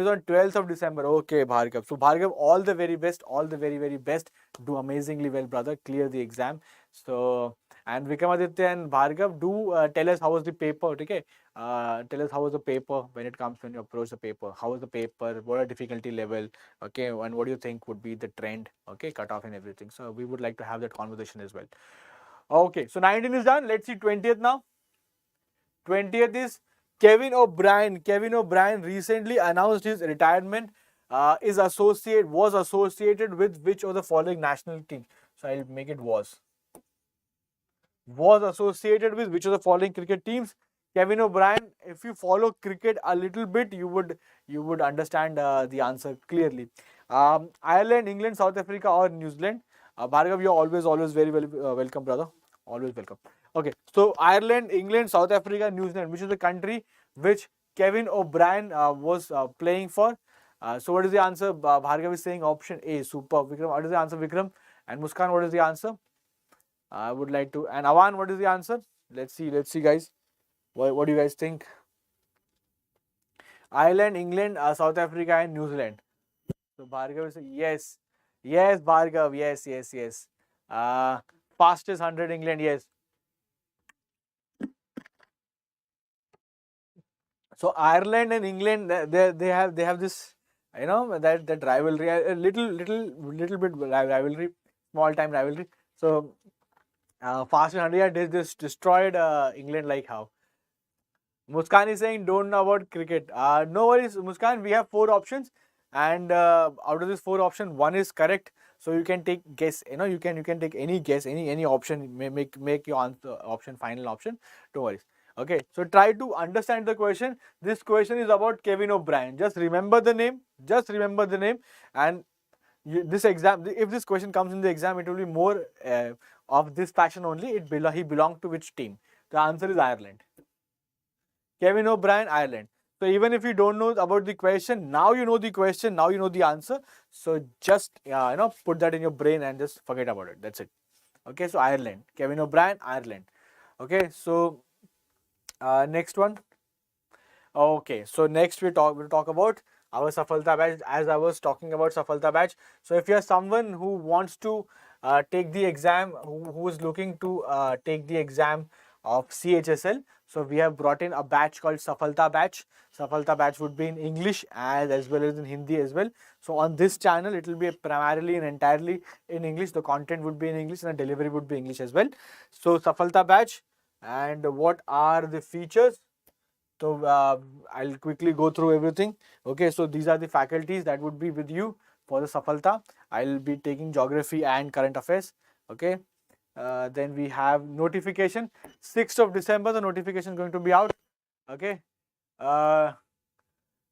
is on 12th of December. Okay, Bhargav. So Bhargav, all the very best, all the very best. Do amazingly well, brother. Clear the exam. So, and Vikramaditya and Bhargav, do tell us how was the paper. Okay. Tell us how was the paper when you approach the paper. How was the paper? What are difficulty level? Okay. And what do you think would be the trend? Okay. Cutoff and everything. So we would like to have that conversation as well. Okay. So 19 is done. Let's see 20th now. 20th is Kevin O'Brien. Kevin O'Brien recently announced his retirement. Was associated with which of the following national team? So I'll make it was associated with which of the following cricket teams? Kevin O'Brien. If you follow cricket a little bit, you would understand the answer clearly. Ireland, England, South Africa, or New Zealand. Bhargav, you're always very welcome, brother. Always welcome. Okay, so Ireland, England, South Africa, New Zealand. Which is the country which Kevin O'Brien was playing for? So what is the answer? Bhargav is saying option A. Super. Vikram, what is the answer, Vikram? And Muskan, what is the answer? I would like to. And Avan, what is the answer? Let's see, guys. What do you guys think? Ireland, England, South Africa, and New Zealand. So Bhargav is saying yes. Yes, Bhargav. Yes. Fastest 100 England. Yes. So Ireland and England, they have this, that rivalry, a little bit rivalry, small time rivalry. So fast and 100, they just destroyed England like how. Muskan is saying don't know about cricket. No worries, Muskan. We have 4 options, and out of this 4 options, 1 is correct. So you can take guess. You can take any guess, any option. Make your answer option final option. Don't worry. Okay, so try to understand the question. This question is about Kevin O'Brien. Just remember the name. And this exam, if this question comes in the exam, it will be more of this fashion only. He belonged to which team? The answer is Ireland. Kevin O'Brien, Ireland. So even if you don't know about the question, now you know the question, now you know the answer. So just put that in your brain and just forget about it. That's it. Okay, so Ireland, Kevin O'Brien, Ireland. Okay, so next one. Okay, so next we'll talk about our Safalta batch, as I was talking about Safalta batch. So if you are someone who wants to take the exam, who is looking to take the exam of CHSL, so we have brought in a batch called Safalta batch. Safalta batch would be in English as well as in Hindi as well. So on this channel, it will be primarily and entirely in English. The content would be in English and the delivery would be English as well. So Safalta batch, and what are the features? So I'll quickly go through everything. Okay, so these are the faculties that would be with you for the Safalta. I'll be taking geography and current affairs. Okay, then we have notification. 6th of December, the notification is going to be out. Okay,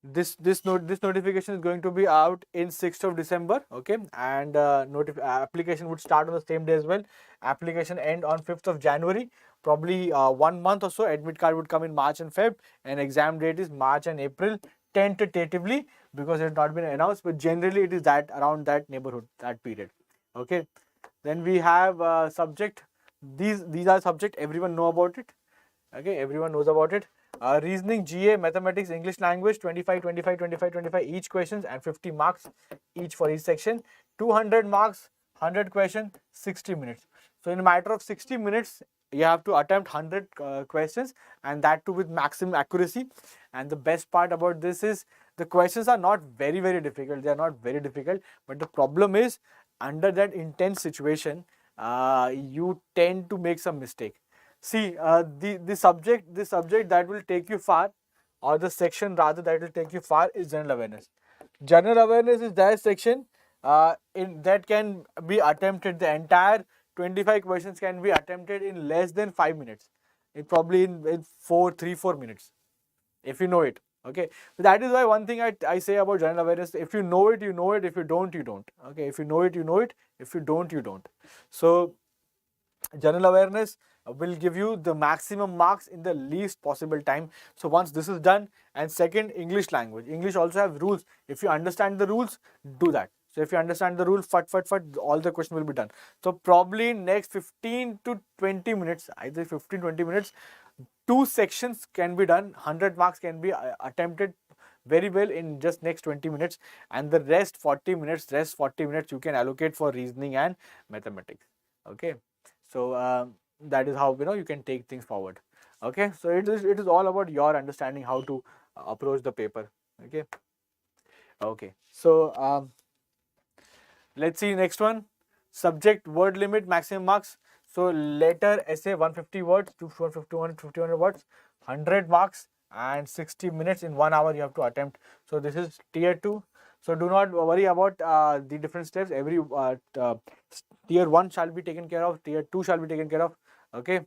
this notification is going to be out in 6th of December. Okay, and application would start on the same day as well. Application end on 5th of January. Probably 1 month or so. Admit card would come in March and Feb, and exam date is March and April tentatively, because it has not been announced, but generally it is that around that neighborhood, that period. Okay, then we have subject. These are subject, everyone know about it. Okay, everyone knows about it. Reasoning, GA, mathematics, English language, 25, 25, 25, 25 each questions, and 50 marks each for each section. 200 marks, 100 questions, 60 minutes. So in a matter of 60 minutes, you have to attempt 100 questions, and that too with maximum accuracy. And the best part about this is the questions are not very difficult. They are not very difficult, but the problem is, under that intense situation, you tend to make some mistake. See, the subject that will take you far, or the section rather that will take you far, is general awareness. General awareness is that section that can be attempted. The entire 25 questions can be attempted in less than 5 minutes. Probably in 4 minutes, if you know it. Okay, so that is why one thing I say about general awareness: if you know it, you know it. If you don't, you don't. Okay, if you know it, you know it. If you don't, you don't. So general awareness will give you the maximum marks in the least possible time. So once this is done, and second, English language. English also have rules. If you understand the rules, do that. So if you understand the rule, fat, all the question will be done. So probably next 15 to 20 minutes, either 15-20 minutes, 2 sections can be done. 100 marks can be attempted very well in just next 20 minutes, and the rest 40 minutes you can allocate for reasoning and mathematics. Okay, so that is how you can take things forward. Okay, so it is all about your understanding how to approach the paper. Okay, so let's see next one. Subject, word limit, maximum marks. So letter, essay, 150 words, 250 words, 100 marks, and 60 minutes. In 1 hour you have to attempt. So this is tier 2. So do not worry about the different steps. Every tier 1 shall be taken care of, tier 2 shall be taken care of. Okay.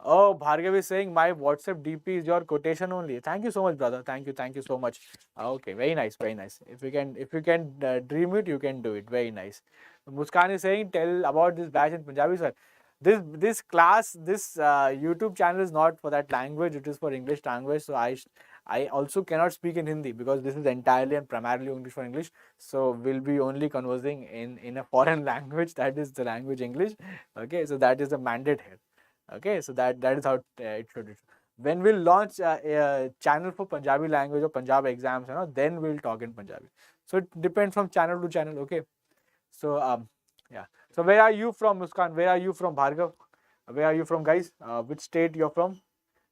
Oh, Bhargav is saying my WhatsApp DP is your quotation only. Thank you so much, brother. Thank you so much. Okay, very nice. If you can dream it, you can do it. Very nice. Muskan is saying, tell about this batch in Punjabi, sir. This class, this YouTube channel is not for that language. It is for English language. So I also cannot speak in Hindi, because this is entirely and primarily English for English. So we'll be only conversing in a foreign language, that is the language English. Okay, so that is the mandate here. Okay, so that is how it should be. When we'll launch a channel for Punjabi language or Punjab exams, then we'll talk in Punjabi. So it depends from channel to channel. Okay, so yeah. So where are you from, Muskan? Where are you from, Bhargav? Where are you from, guys? Which state you're from?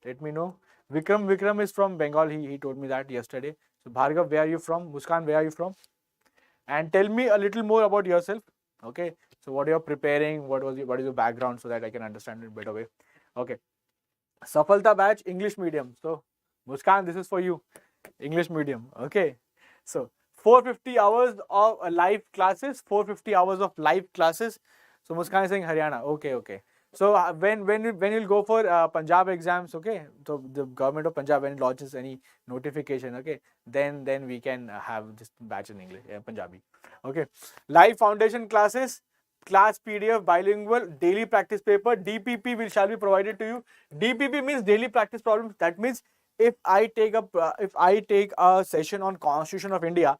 Let me know. Vikram is from Bengal. He told me that yesterday. So Bhargav, where are you from? Muskan, where are you from? And tell me a little more about yourself. Okay, so what you're preparing, what is your background, so that I can understand it better way. Okay, Safalta batch, English medium. So Muskan, this is for you, English medium. Okay, so 450 hours of live classes, 450 hours of live classes. So Muskan is saying Haryana. Okay. So when you'll go for Punjab exams, okay, so the government of Punjab, when it launches any notification, okay, then we can have this batch in English, Punjabi. Okay, live foundation classes, class PDF, bilingual, daily practice paper. DPP shall be provided to you. DPP means daily practice problems. That means if I take a session on Constitution of India,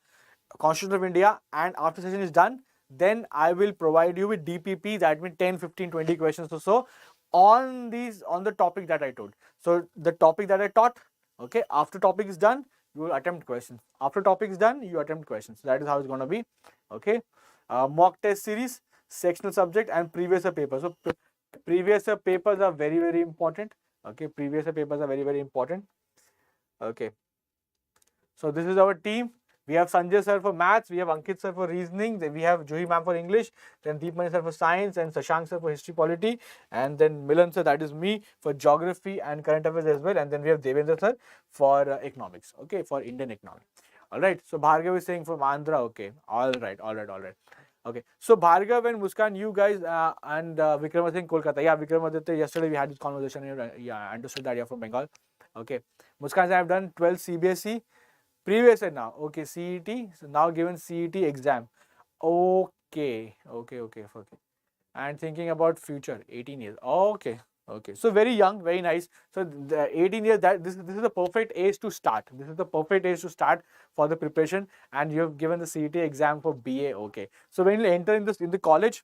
and after session is done, then I will provide you with DPP. That means 10, 15, 20 questions or so on the topic that I told. So the topic that I taught, okay, after topic is done, you will attempt questions. After topic is done, you attempt questions. That is how it's going to be. Okay. Mock test series, sectional subject, and previous year papers. So previous year papers are very, very important. Okay, previous year papers are very, very important. Okay. So this is our team. We have Sanjay sir for maths, we have Ankit sir for reasoning, then we have Juhi ma'am for English, then Deepmani sir for science, and Shashank sir for history polity, and then Milan sir, that is me, for geography and current affairs as well, and then we have Devendra sir for economics, okay, for Indian economics. Alright, so Bhargav is saying from Andhra, okay, alright. Okay, so Bhargav and Muskan, you guys, and Vikram was saying Kolkata. Yeah, Vikram, yesterday we had this conversation, yeah, I understood that you're from Bengal. Okay, Muskan, I have done 12 CBSE. Previous year now, okay, CET, so now given CET exam. Okay. And thinking about future, 18 years. Okay. So very young, very nice. So the 18 years, this is the perfect age to start. This is the perfect age to start for the preparation, and you have given the CET exam for BA. Okay. So when you enter in the college,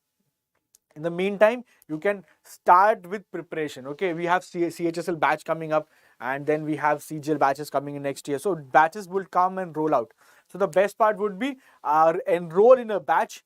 in the meantime, you can start with preparation. Okay, we have CHSL batch coming up, and then we have CGL batches coming in next year. So batches will come and roll out. So the best part would be enroll in a batch,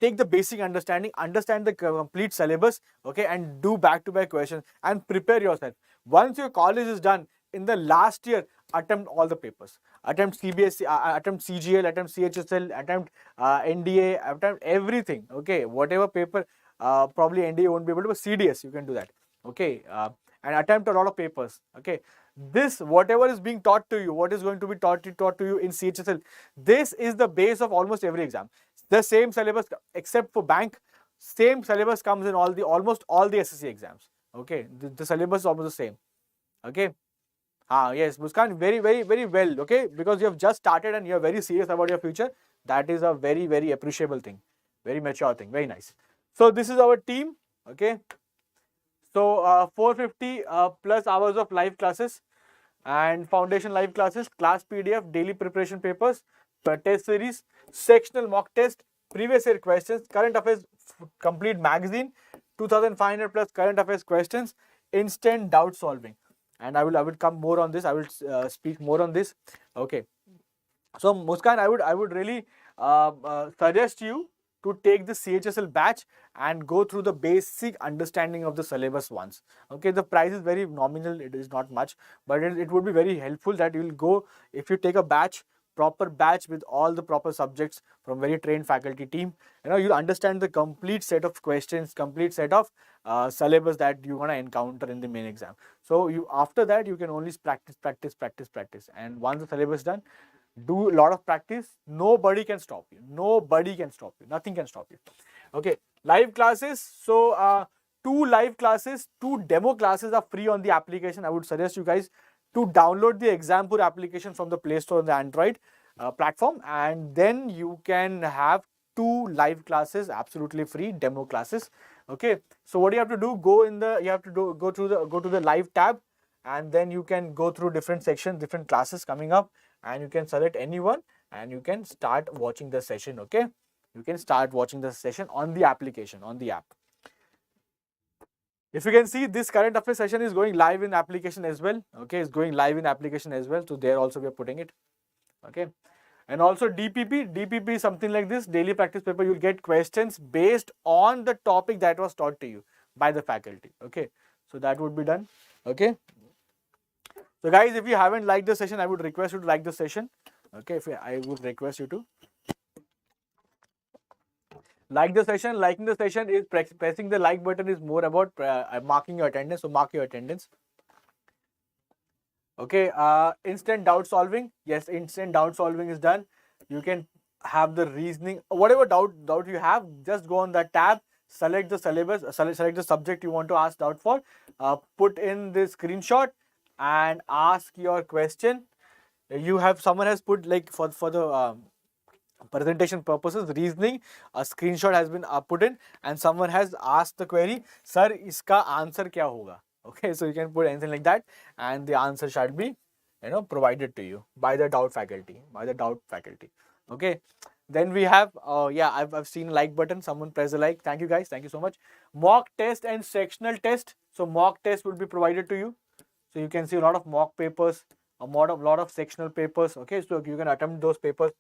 take the basic understanding, understand the complete syllabus, okay, and do back-to-back questions and prepare yourself. Once your college is done, in the last year, attempt all the papers. Attempt CBSE, attempt CGL, attempt CHSL, attempt NDA, attempt everything. Okay, whatever paper, probably NDA won't be able to, but CDS you can do that. Okay, and attempt a lot of papers. Okay, this whatever is being taught to you, what is going to be taught to you in CHSL, this is the base of almost every exam. The same syllabus, except for bank, same syllabus comes in almost all the SSC exams. Okay, the syllabus is almost the same. Okay. Yes, Muskan, very well, okay, because you have just started and you are very serious about your future. That is a very appreciable thing, very mature thing, very nice. So this is our team, okay. So 450 plus hours of live classes and foundation live classes, class PDF, daily preparation papers, test series, sectional mock test, previous year questions, current affairs complete magazine, 2500 plus current affairs questions, instant doubt solving. And I will come more on this. I will speak more on this. Okay. So Muskan, I would really suggest you to take the CHSL batch and go through the basic understanding of the syllabus once. Okay, the price is very nominal. It is not much, but it would be very helpful that you will go, if you take a batch, proper batch with all the proper subjects from very trained faculty team. You know, you'll understand the complete set of questions, complete set of syllabus that you're gonna encounter in the main exam. So after that you can only practice, and once the syllabus is done, do a lot of practice. Nobody can stop you. Nothing can stop you. Okay, live classes. So 2 live classes, 2 demo classes are free on the application. I would suggest you guys to download the Exampur application from the Play Store on the Android platform, and then you can have 2 live classes absolutely free, demo classes. Okay, so what you have to do, go to the live tab, and then you can go through different sections, different classes coming up, and you can select anyone and you can start watching the session. Okay, you can start watching the session on the application, on the app. If you can see, this current affairs session is going live in application as well. Okay, it's going live in application as well. So there also we are putting it. Okay, and also DPP is something like this, daily practice paper. You'll get questions based on the topic that was taught to you by the faculty. Okay, so that would be done. Okay, so guys, if you haven't liked the session, I would request you to like the session. Okay, I would request you to like the session. Liking the session is pressing the like button is more about marking your attendance. So mark your attendance. Okay, instant doubt solving. Yes, instant doubt solving is done. You can have the reasoning, whatever doubt you have, just go on that tab, select the syllabus, select the subject you want to ask doubt for, put in the screenshot and ask your question. Someone has put, like, for the presentation purposes, reasoning, a screenshot has been put in and someone has asked the query, sir, iska answer kya hoga? Okay, so you can put anything like that and the answer shall be, provided to you by the doubt faculty, Okay. Then we have, yeah, I've seen like button, someone press the like. Thank you guys, thank you so much. Mock test and sectional test. So mock test will be provided to you. So you can see a lot of mock papers, a lot of sectional papers. Okay, so you can attempt those papers.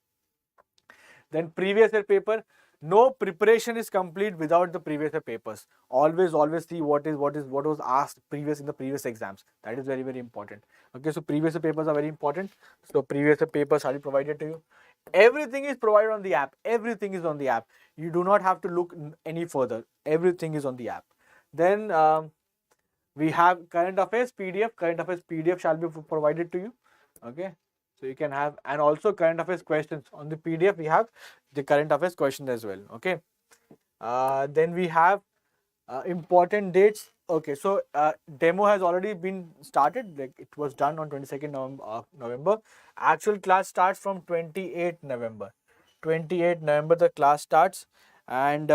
Then previous year paper, no preparation is complete without the previous year papers. Always see what was asked in the previous exams. That is very, very important. Okay, so previous year papers are very important. So previous year papers are provided to you. Everything is provided on the app. Everything is on the app. You do not have to look any further. Everything is on the app. Then we have current affairs PDF. Current affairs PDF shall be provided to you. Okay. So you can have, and also current affairs questions. On the PDF, we have the current affairs questions as well. Okay. Then we have important dates. Okay, so demo has already been started. Like it was done on 22nd November. Actual class starts from 28th November. 28th November the class starts, and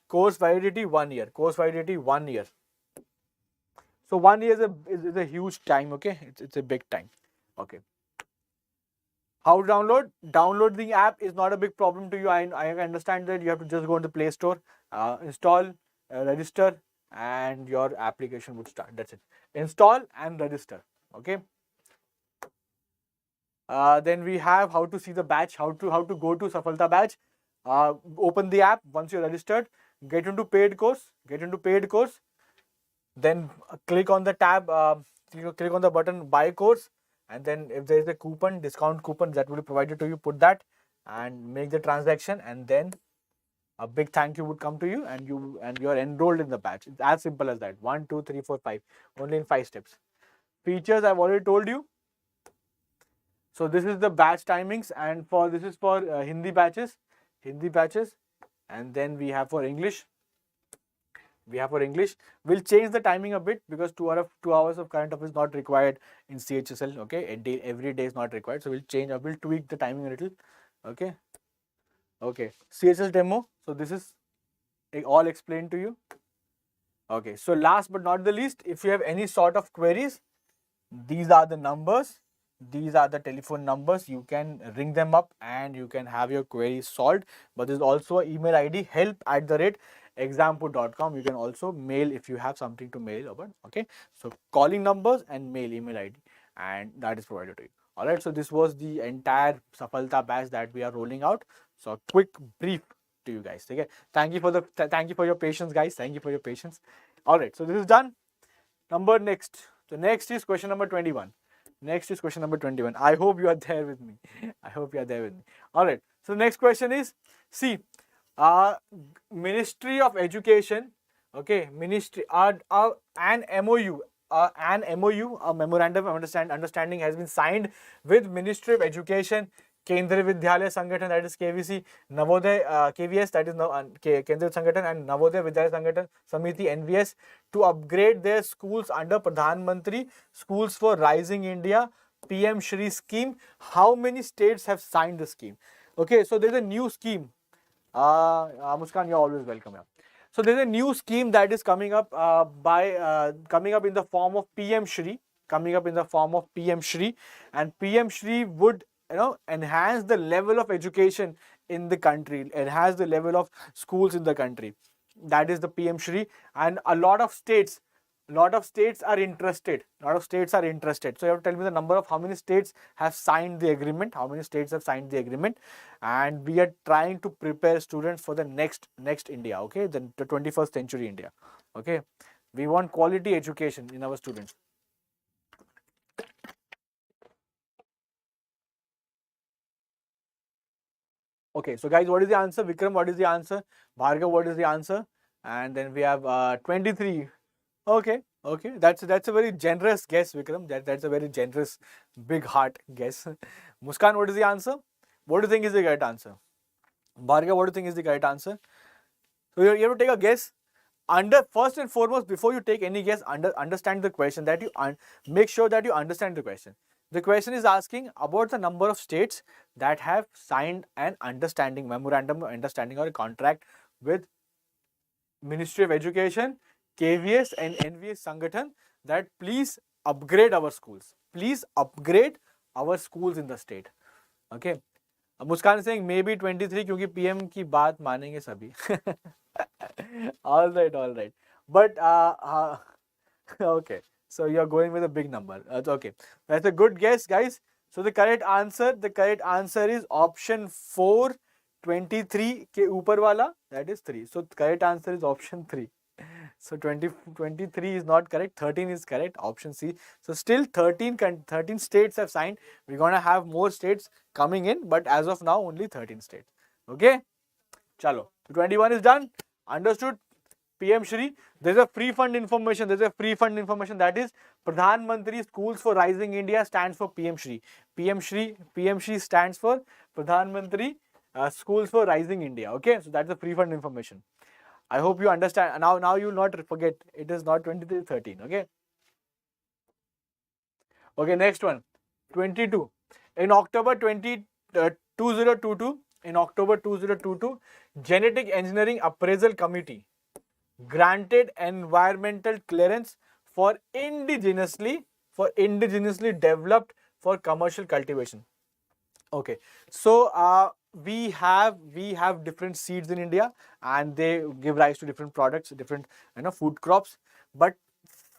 course validity 1 year. Course validity 1 year. So 1 year is a huge time. Okay, it's a big time. Okay. How to download? Download the app is not a big problem to you. I understand that you have to just go to the Play Store, install, register, and your application would start. That's it. Install and register. Okay. Then we have how to see the batch, how to go to SAFALTA batch. Open the app once you're registered. Get into paid course. Then click on the tab. Click on the button buy course. And then if there is a coupon, discount coupon that will be provided to you, put that and make the transaction, and then a big thank you would come to you, and you are enrolled in the batch. It's as simple as that. 1, 2, 3, 4, 5. Only in 5 steps. Features I've already told you. So this is the batch timings, and this is for Hindi batches, and then we have for English. We'll change the timing a bit because 2 hours of current affairs is not required in CHSL. Okay, every day is not required, so we'll tweak the timing a little. Okay. CHS demo. So this is all explained to you. Okay, so last but not the least, if you have any sort of queries, these are the numbers. These are the telephone numbers. You can ring them up and you can have your queries solved. But there's also an email ID, help@exampur.com. You can also mail if you have something to mail about. Okay, so calling numbers and email ID, and that is provided to you. All right, so this was the entire SAFALTA batch that we are rolling out. So a quick brief to you guys. Okay, thank you for your patience, guys. Thank you for your patience. All right, so this is done. Next. So next is question number 21. I hope you are there with me. All right. So the next question is, see, Ministry of Education, okay, an MOU, a memorandum of understanding has been signed with Ministry of Education, Kendriya Vidyalaya Sangathan, that is KVC, Navodaya, KVS, that is Kendriya Sangathan, and Navodaya Vidyalaya Sangathan Samiti, NVS, to upgrade their schools under Pradhan Mantri Schools for Rising India PM Shri scheme. How many states have signed the scheme? Okay, so there's a new scheme. Muskan, you're always welcome. So there's a new scheme that is coming up in the form of PM Shri. And PM Shri would enhance the level of education in the country, enhance the level of schools in the country. That is the PM Shri, and a lot of states are interested. So you have to tell me the number of how many states have signed the agreement. And we are trying to prepare students for the next India. Okay, the 21st century India. Okay, we want quality education in our students. Okay, so guys, what is the answer? Vikram, what is the answer? Bhargav, what is the answer? And then we have 23. Okay, that's a very generous guess, Vikram. That's a very generous, big heart guess. Muskan, what is the answer? What do you think is the correct answer? Bhargav, what do you think is the correct answer? So you have to take a guess. First and foremost, before you take any guess, understand the question. That you make sure that you understand the question. The question is asking about the number of states that have signed an understanding, memorandum of understanding or a contract with Ministry of Education, KVS and NVS Sangathan that please upgrade our schools. Please upgrade our schools in the state. Okay. Muskan is saying maybe 23 क्योंकि PM की बात मानेंगे सभी. All right. But okay. So you're going with a big number. Okay. That's a good guess, guys. So the correct answer is option 4, 23 के ऊपर वाला, that is 3. So the correct answer is option 3. So 23 is not correct, 13 is correct, option C. So still 13 states have signed. We're going to have more states coming in, but as of now only 13 states. Okay? Chalo. So 21 is done. Understood? PM Shri. There's a free fund information. That is Pradhan Mantri Schools for Rising India stands for PM Shri. PM Shri stands for Pradhan Mantri Schools for Rising India. Okay? So that's the free fund information. I hope you understand. Now you will not forget. It is not 23, 13. Okay. Okay. Next one. 22. In October 2022, Genetic Engineering Appraisal Committee granted environmental clearance for indigenously developed for commercial cultivation. Okay. So we have different seeds in India and they give rise to different products, different food crops, but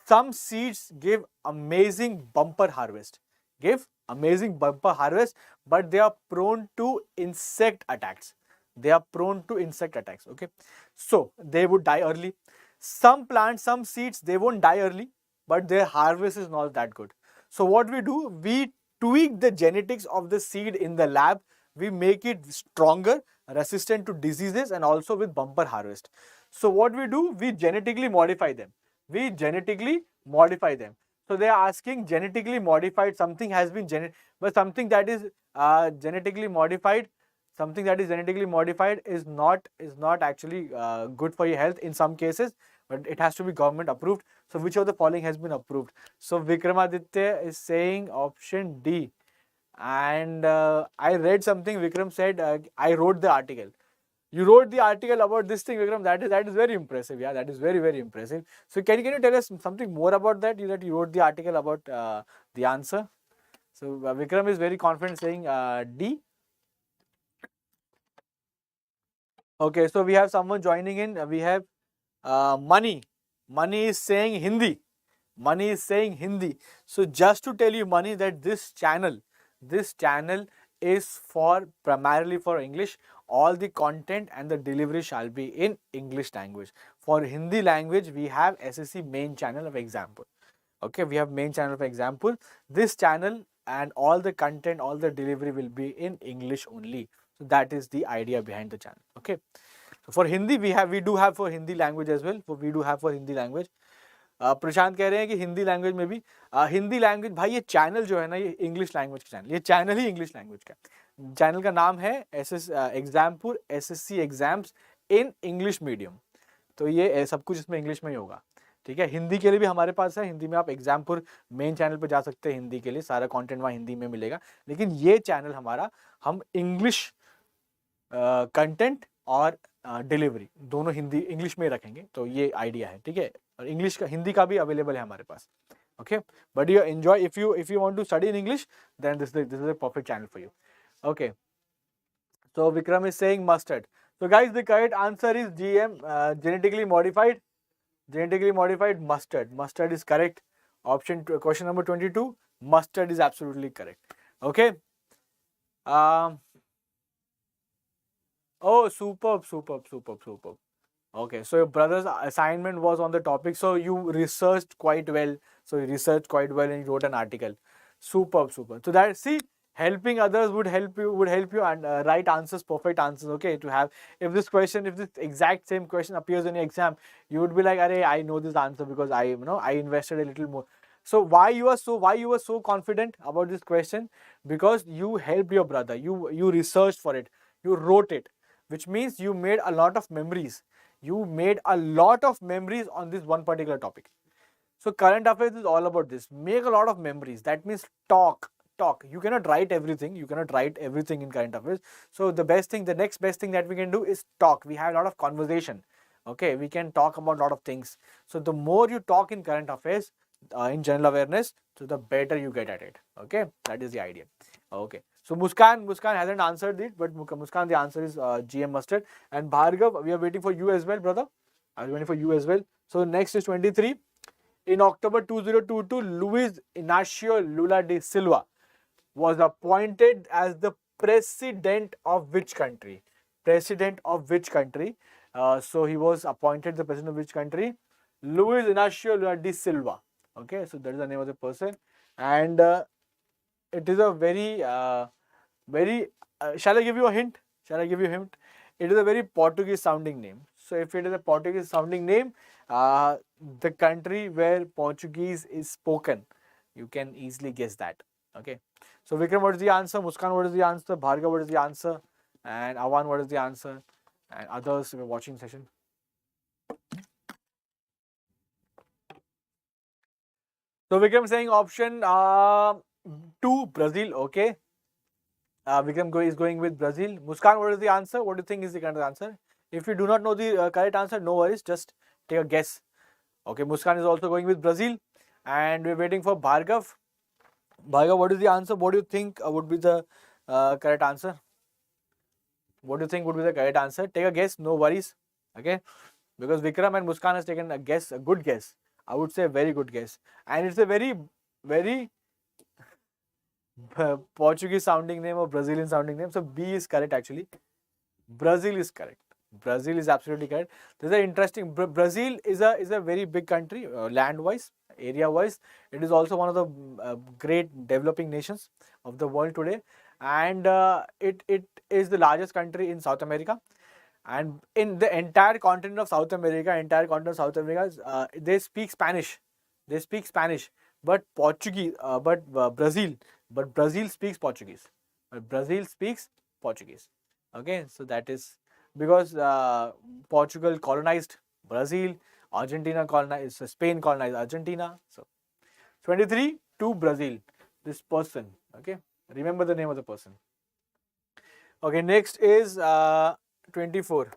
some seeds give amazing bumper harvest, but they are prone to insect attacks. Okay, so they would die early. Some plants, some seeds, they won't die early, but their harvest is not that good. So what we do, we tweak the genetics of the seed in the lab. We make it stronger, resistant to diseases, and also with bumper harvest. So what we do, we genetically modify them. So they are asking genetically modified, something has been but something that is genetically modified is not actually good for your health in some cases, but it has to be government approved. So which of the following has been approved? So Vikramaditya is saying option D. And I read something, Vikram said, I wrote the article. You wrote the article about this thing, Vikram. That is very impressive. Yeah, that is very, very impressive. So can you tell us something more about that? That you wrote the article about the answer. So Vikram is very confident saying D. Okay, so we have someone joining in. We have Money. Money is saying Hindi. So just to tell you, Money, that this channel is primarily for English. All the content and the delivery shall be in English language. For Hindi language, we have SSC main channel of Exampur. Okay, we have main channel of Exampur. This channel and all the content, all the delivery will be in English only. So that is the idea behind the channel. Okay. So for Hindi, we do have for Hindi language as well. प्रशांत कह रहे हैं कि Hindi language में भी Hindi language, भाई ये channel जो है ना, ये इंग्लिश लैंग्वेज का चैनल, ये चैनल ही इंग्लिश लैंग्वेज का चैनल का नाम है एग्जाम्पुर SSC exams in English medium. तो ये सब कुछ इसमें इंग्लिश में ही होगा. ठीक है. हिंदी के लिए भी हमारे पास है. हिंदी में आप एग्जाम्पुर मेन चैनल पर जा सकते हैं. हिंदी के लिए सारा कंटेंट वहाँ हिंदी में मिलेगा. लेकिन ये चैनल हमारा, हम इंग्लिश कंटेंट और डिलीवरी दोनों हिंदी इंग्लिश में रखेंगे. तो ये आइडिया है. ठीक है. और इंग्लिश का, हिंदी का भी अवेलेबल है हमारे पास. Okay, but you enjoy, if you want to study in English, then this is a perfect channel for you. Okay, so Vikram is saying mustard. So guys, the correct answer is GM, genetically modified mustard. Mustard is correct. Question number 22, mustard is absolutely correct. Okay. Oh, superb. Okay, so your brother's assignment was on the topic, so you researched quite well. And you wrote an article. Superb. So that, see, helping others would help you and write answers, perfect answers. Okay, to have, if this exact same question appears in your exam, you would be like, "Arey, I know this answer because I invested a little more." So why you were so confident about this question? Because you helped your brother. You researched for it. You wrote it, which means you made a lot of memories. On this one particular topic. So current affairs is all about this. Make a lot of memories. That means talk talk. You cannot write everything. You cannot write everything in current affairs. So the next best thing that we can do is talk. We have a lot of conversation. Okay, we can talk about a lot of things. So the more you talk in current affairs, in general awareness, so the better you get at it. Okay, that is the idea. Okay, so Muskan hasn't answered it, but Muskan, the answer is GM Mustard. And Bhargav, we are waiting for you as well, brother. I'm waiting for you as well. So next is 23. In October 2022, Luiz Inácio Lula da Silva was appointed as the president of which country? President of which country? So he was appointed the president of which country? Luiz Inácio Lula da Silva. Okay, so that is the name of the person, and it is a very, shall I give you a hint? Shall I give you a hint? It is a very Portuguese sounding name. So if it is a Portuguese sounding name, the country where Portuguese is spoken, you can easily guess that. Okay. So Vikram, what is the answer? Muskan, what is the answer? Bhargav, what is the answer? And Avan, what is the answer? And others who are watching session. So Vikram saying option 2, Brazil. Okay. Vikram is going with Brazil. Muskan, what is the answer? What do you think is the correct answer? If you do not know the correct answer, no worries. Just take a guess. Okay, Muskan is also going with Brazil. And we're waiting for Bhargav. Bhargav, what is the answer? What do you think would be the correct answer? What do you think would be the correct answer? Take a guess. No worries. Okay. Because Vikram and Muskan has taken a guess, a good guess. I would say a very good guess. And it's a very, very Portuguese sounding name or Brazilian sounding name. So B is correct actually. Brazil is correct. Brazil is absolutely correct. This is interesting. Brazil is a very big country, land wise, area wise. It is also one of the great developing nations of the world today, and it is the largest country in South America. And in the entire continent of South America, they speak Spanish. They speak Spanish, but Portuguese, Brazil speaks Portuguese. Brazil speaks Portuguese. Okay, so that is because Portugal colonized Brazil, Spain colonized Argentina. So 23 to Brazil. This person. Okay, remember the name of the person. Okay, next is 24.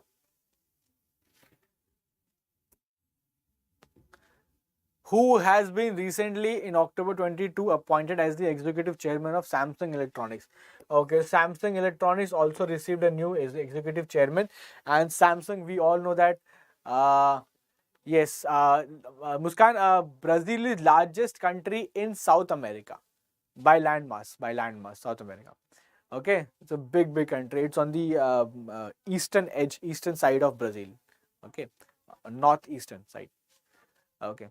Who has been recently in October 22 appointed as the executive chairman of Samsung Electronics? Okay, Samsung Electronics also received a new executive chairman, and Samsung, we all know that. Yes, Muskan, Brazil is largest country in South America by landmass. South America. Okay, it's a big country. It's on the eastern side of Brazil. Okay, northeastern side. Okay.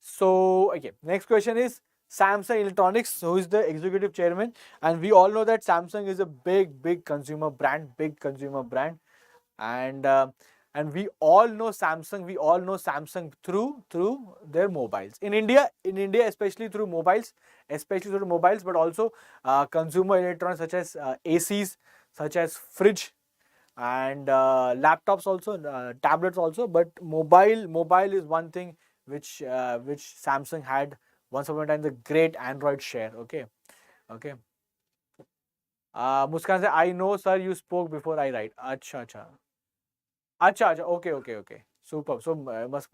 So, okay, next question is Samsung Electronics, who is the executive chairman, and we all know that Samsung is a big consumer brand, and we all know Samsung through their mobiles. In India, especially through mobiles, but also consumer electronics such as ACs, such as fridge, and laptops also, tablets also. But mobile is one thing which Samsung had once upon a time, the great Android share. Okay. Muskan said, I know, sir, you spoke before I write. Acha. Okay. Superb. So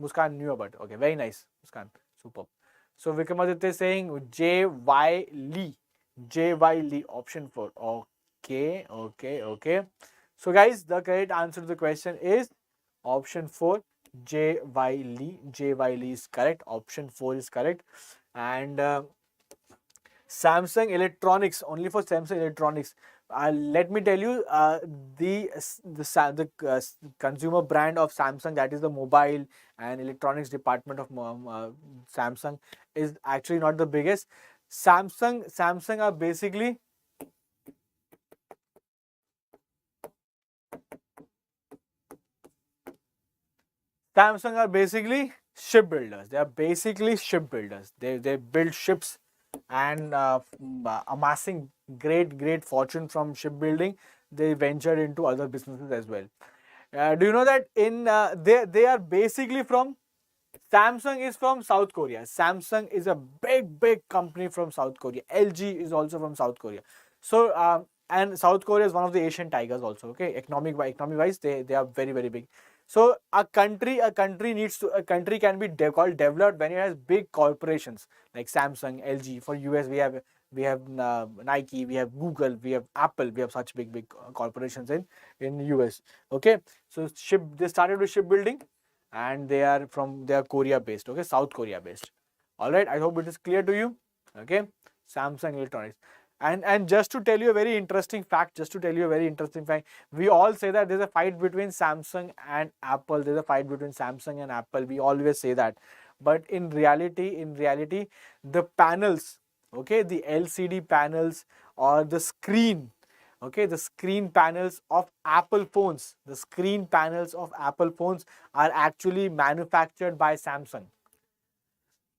Muskan knew about it. Okay, very nice, Muskan. Superb. So Vikramaditya is saying J.Y. Lee, option 4. Okay. So guys, the correct answer to the question is option 4. J.Y. Lee is correct. Option 4 is correct. And Samsung Electronics, only for Samsung Electronics. Let me tell you, the consumer brand of Samsung, that is the mobile and electronics department of Samsung, is actually not the biggest. Samsung are basically shipbuilders. They are basically shipbuilders. They build ships and amassing great fortune from shipbuilding. They ventured into other businesses as well. Do you know that in they are basically from Samsung is from South Korea. Samsung is a big company from South Korea. LG is also from South Korea. So and South Korea is one of the Asian tigers also. Okay, economic wise, they are very big. So a country can be called developed when it has big corporations like Samsung, LG. For US we have Nike, we have Google, we have Apple, we have such big corporations in US. Okay, so they started with shipbuilding, and they are Korea based. Okay, South Korea based. All right, I hope it is clear to you. Okay, Samsung Electronics. And just to tell you a very interesting fact, we all say that there's a fight between Samsung and Apple. We always say that. But in reality, the panels, okay, the LCD panels or the screen, okay, the screen panels of Apple phones, are actually manufactured by Samsung.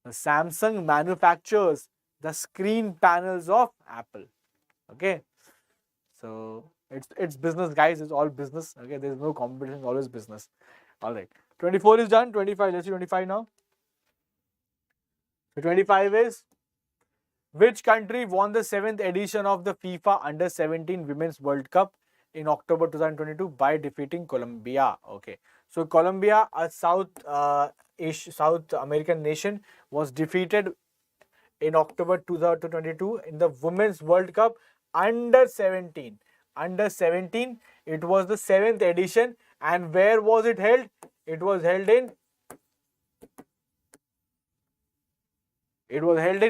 Samsung manufactures the screen panels of Apple. Okay, so it's business, guys. It's all business. Okay, there's no competition. It's always business. All right, 24 is done. 25. Let's see 25 now. So 25 is, which country won the 7th edition of the FIFA Under-17 Women's World Cup in October 2022 by defeating Colombia? Okay, so Colombia, a South American nation, was defeated in October 2022 in the Women's World Cup Under-17. Under-17, it was the 7th edition. And where was it held? It was held in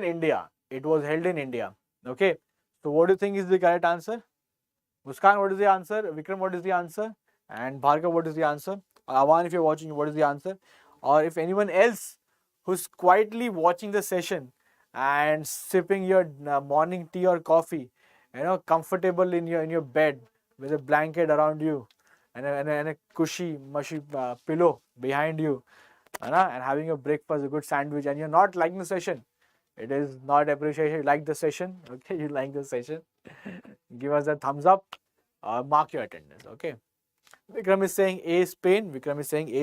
India. Okay. So what do you think is the correct answer? Muskan, what is the answer? Vikram, what is the answer? And Bhargav, what is the answer? Avan, if you're watching, what is the answer? Or if anyone else who's quietly watching the session and sipping your morning tea or coffee, comfortable in your bed with a blanket around you and a cushy, mushy pillow behind you, and having a breakfast, a good sandwich, and you're not liking the session. It is not appreciation. You like the session, okay? You like the session. Give us a thumbs up. Mark your attendance, okay? Vikram is saying A,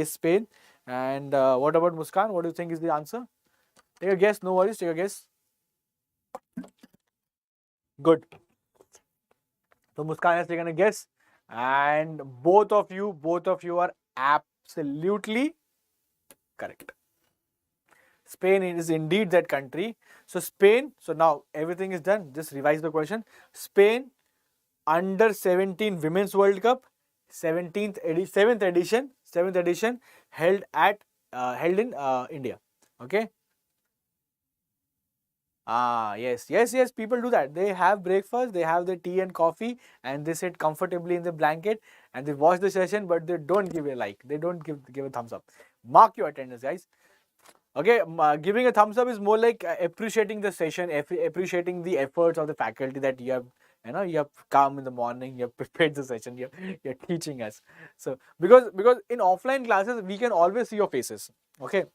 Spain. And what about Muskan? What do you think is the answer? Take a guess. No worries. Take a guess. Good. So Muskan has taken a guess, and both of you are absolutely correct. Spain is indeed that country. So Spain. So now everything is done. Just revise the question. Spain Under-17 Women's World Cup, 7th edition, held in India. Okay. Yes. People do that. They have breakfast, they have their tea and coffee, and they sit comfortably in the blanket and they watch the session, but they don't give a like. They don't give a thumbs up. Mark your attendance, guys. Okay, giving a thumbs up is more like appreciating the session, appreciating the efforts of the faculty that you have. You have come in the morning, you have prepared the session, you're teaching us. So because in offline classes we can always see your faces. Okay,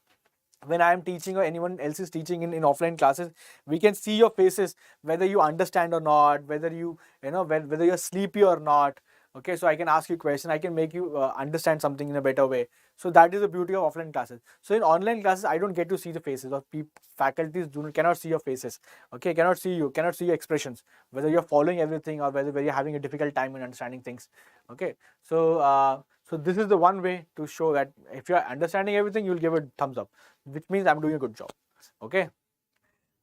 when I am teaching or anyone else is teaching in offline classes, we can see your faces, whether you understand or not, whether whether you're sleepy or not. Okay, so I can ask you a question, I can make you understand something in a better way. So that is the beauty of offline classes. So in online classes, I don't get to see the faces, or faculties cannot see your faces. Okay, cannot see your expressions, whether you're following everything or whether you're having a difficult time in understanding things. Okay, so so this is the one way to show that if you're understanding everything, you'll give a thumbs up, which means I'm doing a good job. Okay,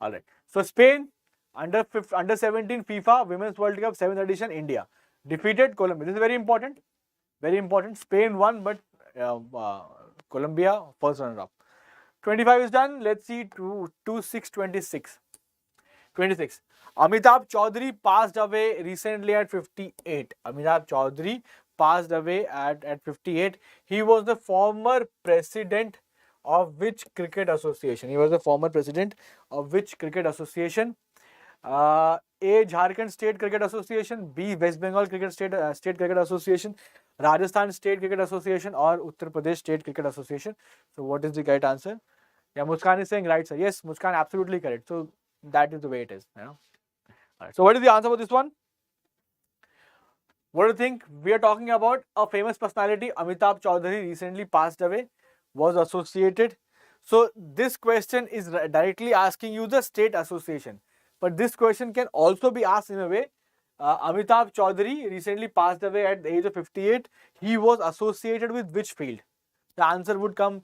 all right. So Spain under-17 FIFA Women's World Cup 7th edition, India defeated Colombia. This is very important. Very important. Spain won, but Colombia first runner-up. 25 is done. Let's see 26. Amitabh Chaudhary passed away recently at 58. Amitabh Chaudhary passed away at 58. He was the former president of which cricket association? A, Jharkhand State Cricket Association, B, West Bengal State Cricket Association, Rajasthan State Cricket Association, or Uttar Pradesh State Cricket Association. So what is the correct answer? Yeah, Muskan is saying right, sir. Yes, Muskan, absolutely correct. So that is the way it is. All right. So what is the answer for this one? What do you think? We are talking about a famous personality. Amitabh Chaudhary recently passed away, was associated. So this question is directly asking you the state association. But this question can also be asked in a way. Amitabh Chaudhary recently passed away at the age of 58. He was associated with which field? The answer would come,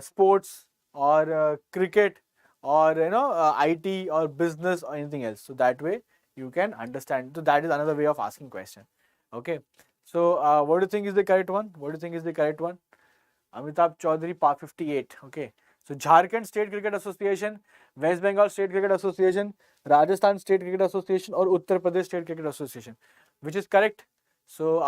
sports or cricket or IT or business or anything else. So that way you can understand. So that is another way of asking question. Okay. So what do you think is the correct one? What do you think is the correct one? Amitabh Chaudhary, Park 58. Okay. So Jharkhand State Cricket Association, West Bengal State Cricket Association, Rajasthan State Cricket Association, or Uttar Pradesh State Cricket Association. Which is correct? So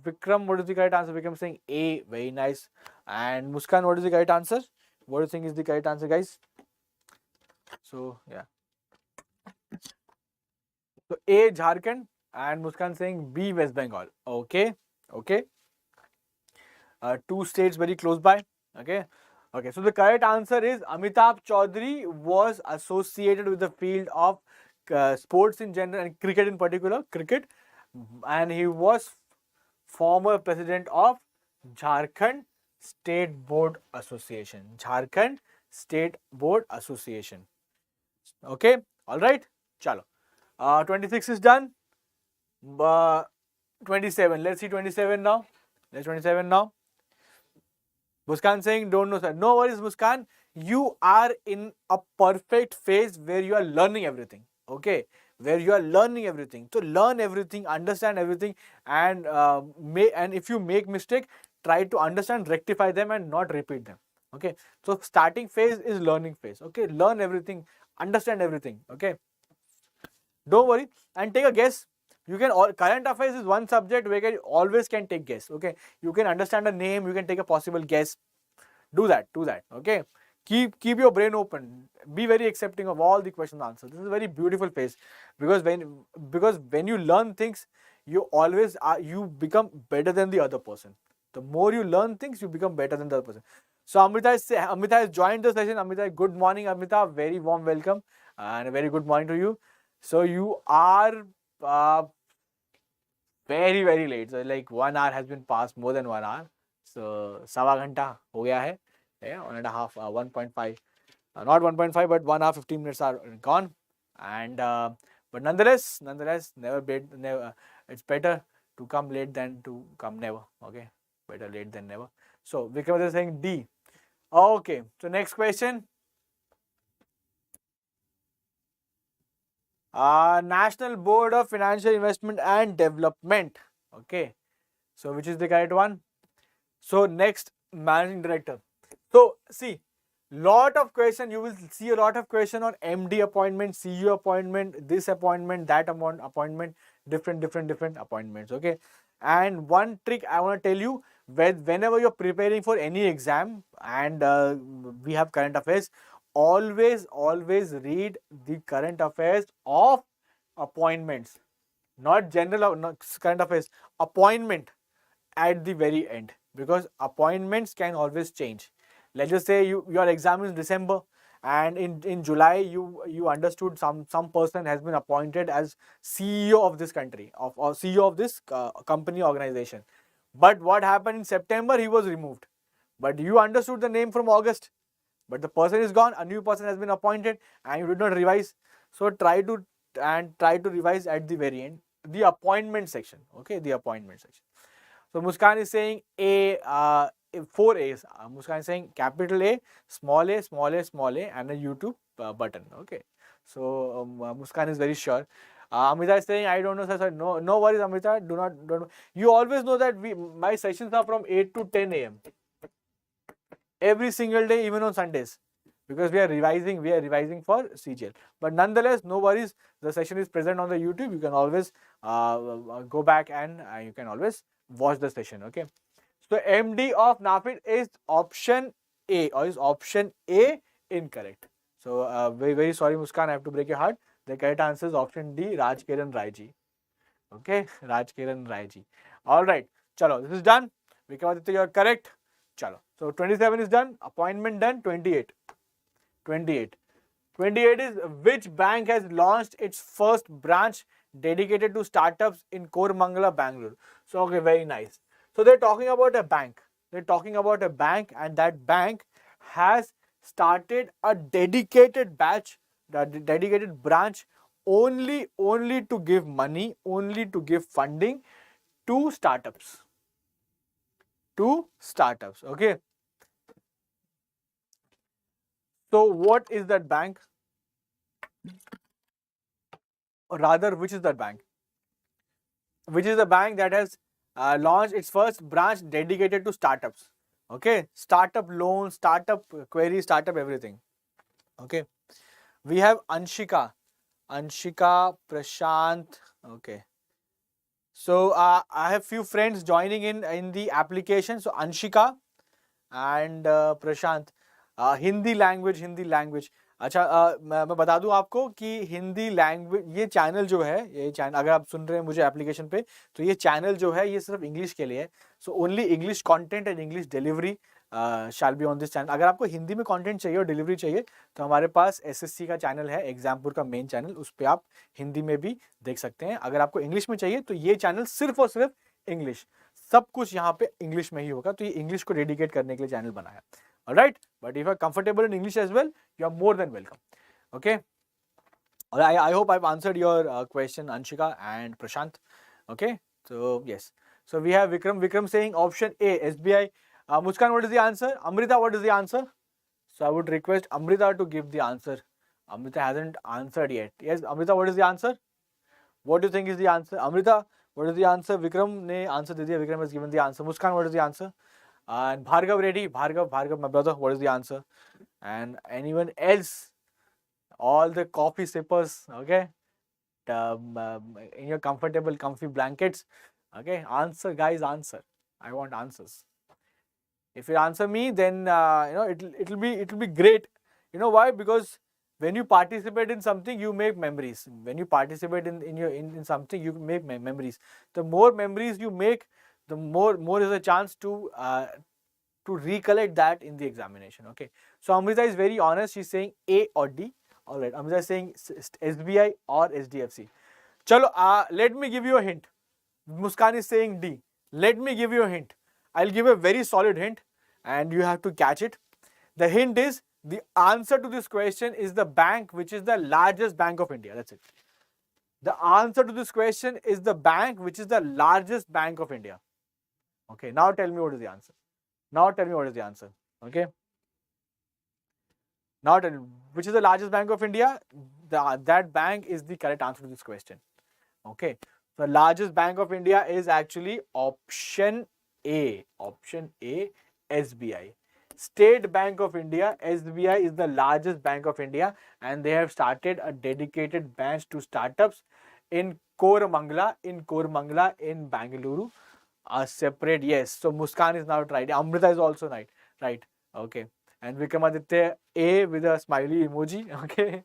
Vikram, what is the correct answer? Vikram saying A. Very nice. And Muskan, what is the correct answer? What do you think is the correct answer, guys? So yeah. So A. Jharkhand and Muskan saying B. West Bengal. Okay. Okay. Two states very close by. Okay. Okay. So the correct answer is Amitabh Chaudhary was associated with the field of sports in general and cricket in particular, cricket, and he was former president of Jharkhand State Board Association. Jharkhand State Board Association. Okay. All right. Chalo. 26 is done. 27. Let's see 27 now. Let's 27 now. Muskan saying, don't know, sir. No worries, Muskan. You are in a perfect phase where you are learning everything. Okay. Where you are learning everything. So learn everything, understand everything, and if you make mistake, try to understand, rectify them, and not repeat them. Okay. So starting phase is learning phase. Okay. Learn everything, understand everything. Okay. Don't worry and take a guess. You can current affairs is one subject where you always can take guess. Okay, you can understand a name, you can take a possible guess. Do that. Okay, keep your brain open. Be very accepting of all the question answers. This is a very beautiful phase because when you learn things, you always you become better than the other person. The more you learn things, you become better than the other person. So Amrita has joined the session. Amrita, good morning, Amrita. Very warm welcome and a very good morning to you. So you are very very late. So like 1 hour has been passed, more than 1 hour. So सवा घंटा हो गया है. Yeah, 1.5, 1.5, not 1.5, but 1 hour 15 minutes are gone. And but nonetheless, never. It's better to come late than to come never. Okay, better late than never. So Vikram is saying D. Okay, so next question. National Board of Financial Investment and Development. Okay, so which is the correct one? So next, managing director. So see, lot of question, you will see a lot of question on MD appointment, CEO appointment, this appointment, that appointment, different appointments. Okay, and one trick I want to tell you, whenever you're preparing for any exam and we have current affairs, always read the current affairs of appointments, not general, not current affairs, appointment at the very end, because appointments can always change. Let's just say your exam is December and in July you understood some person has been appointed as CEO of this country or CEO of this company organization. But what happened in September? He was removed. But you understood the name from August. But the person is gone, a new person has been appointed and you did not revise. So try to revise at the very end, the appointment section. Okay, the appointment section. So Muskan is saying A, 4 A's. Muskan is saying capital A, small a, small a, small a, and a YouTube button. Okay. So Muskan is very sure. Amrita is saying, I don't know, sir. No worries, Amrita. Don't. You always know that my sessions are from 8 to 10 a.m. every single day, even on Sundays, because we are revising for CGL. But nonetheless, no worries, the session is present on the YouTube. You can always go back and you can always watch the session. Okay, so MD of NAFID is option A, or is option A incorrect? So very sorry, Muskan, I have to break your heart. The correct answer is option D, Rajkiran Rai. Okay, Rajkiran Rai. All right, chalo, this is done. Vikramaditya, you are correct. Chalo. So 27 is done, appointment done. 28 is which bank has launched its first branch dedicated to startups in Koramangala, Bangalore. So okay, very nice. So they're talking about a bank. And that bank has started a dedicated batch, the dedicated branch only to give money, only to give funding to startups. Okay. So what is that bank? Or rather, which is that bank? Which is the bank that has launched its first branch dedicated to startups? Okay, startup loans, startup queries, startup everything. Okay, we have Anshika, Prashant. Okay, so I have few friends joining in the application. So Anshika and Prashant, Hindi language. अच्छा, मैं बता दूं आपको कि Hindi language, ये channel जो है, ये चैनल अगर आप सुन रहे हैं मुझे एप्लीकेशन पे, तो ये चैनल जो है ये सिर्फ इंग्लिश के लिए है. So only English content and English delivery shall be on this channel. अगर आपको हिंदी में कंटेंट चाहिए और डिलीवरी चाहिए तो हमारे पास एसएससी का चैनल है, एग्जामपुर का मेन चैनल, उस पर आप हिंदी में भी देख सकते हैं. अगर आपको इंग्लिश में चाहिए तो ये चैनल सिर्फ और सिर्फ इंग्लिश, सब कुछ यहाँ पे इंग्लिश में ही होगा. तो ये इंग्लिश को डेडिकेट करने के लिए चैनल बनाया. Alright, but if you are comfortable in English as well, you are more than welcome. Okay, I hope I've answered your question, Anshika and Prashant. Okay, so yes, so we have Vikram saying option A, SBI. Muskan, what is the answer? Amrita, what is the answer? So I would request Amrita to give the answer. Amrita hasn't answered yet. Yes, Amrita, what is the answer? What do you think is the answer? Amrita, what is the answer? Vikram ne answer did diya. Vikram has given the answer. Muskan, what is the answer? And Bhargav ready? Bhargav, my brother, what is the answer? And anyone else? All the coffee sippers, okay? In your comfy blankets, okay? Answer, guys, answer. I want answers. If you answer me, then it'll be great. You know why? Because when you participate in something, you make memories. When you participate in something, you make memories. The more memories you make, the more is a chance to recollect that in the examination. Okay. So Amrita is very honest. She's saying A or D. All right. Amrita is saying SBI or SDFC. Chalo, let me give you a hint. Muskan is saying D. Let me give you a hint. I'll give a very solid hint and you have to catch it. The hint is the answer to this question is the bank which is the largest bank of India. That's it. The answer to this question is the bank which is the largest bank of India. Okay. Now tell me what is the answer. Okay. Now tell me, which is the largest bank of India? That bank is the correct answer to this question. Okay. The largest bank of India is actually option A. Option A, SBI. State Bank of India, SBI is the largest bank of India and they have started a dedicated branch to startups in Koramangala, in Bangalore. A separate, yes. So Muskan is now right. Amrita is also right. Right. Okay. And Vikramaditya A with a smiley emoji. Okay.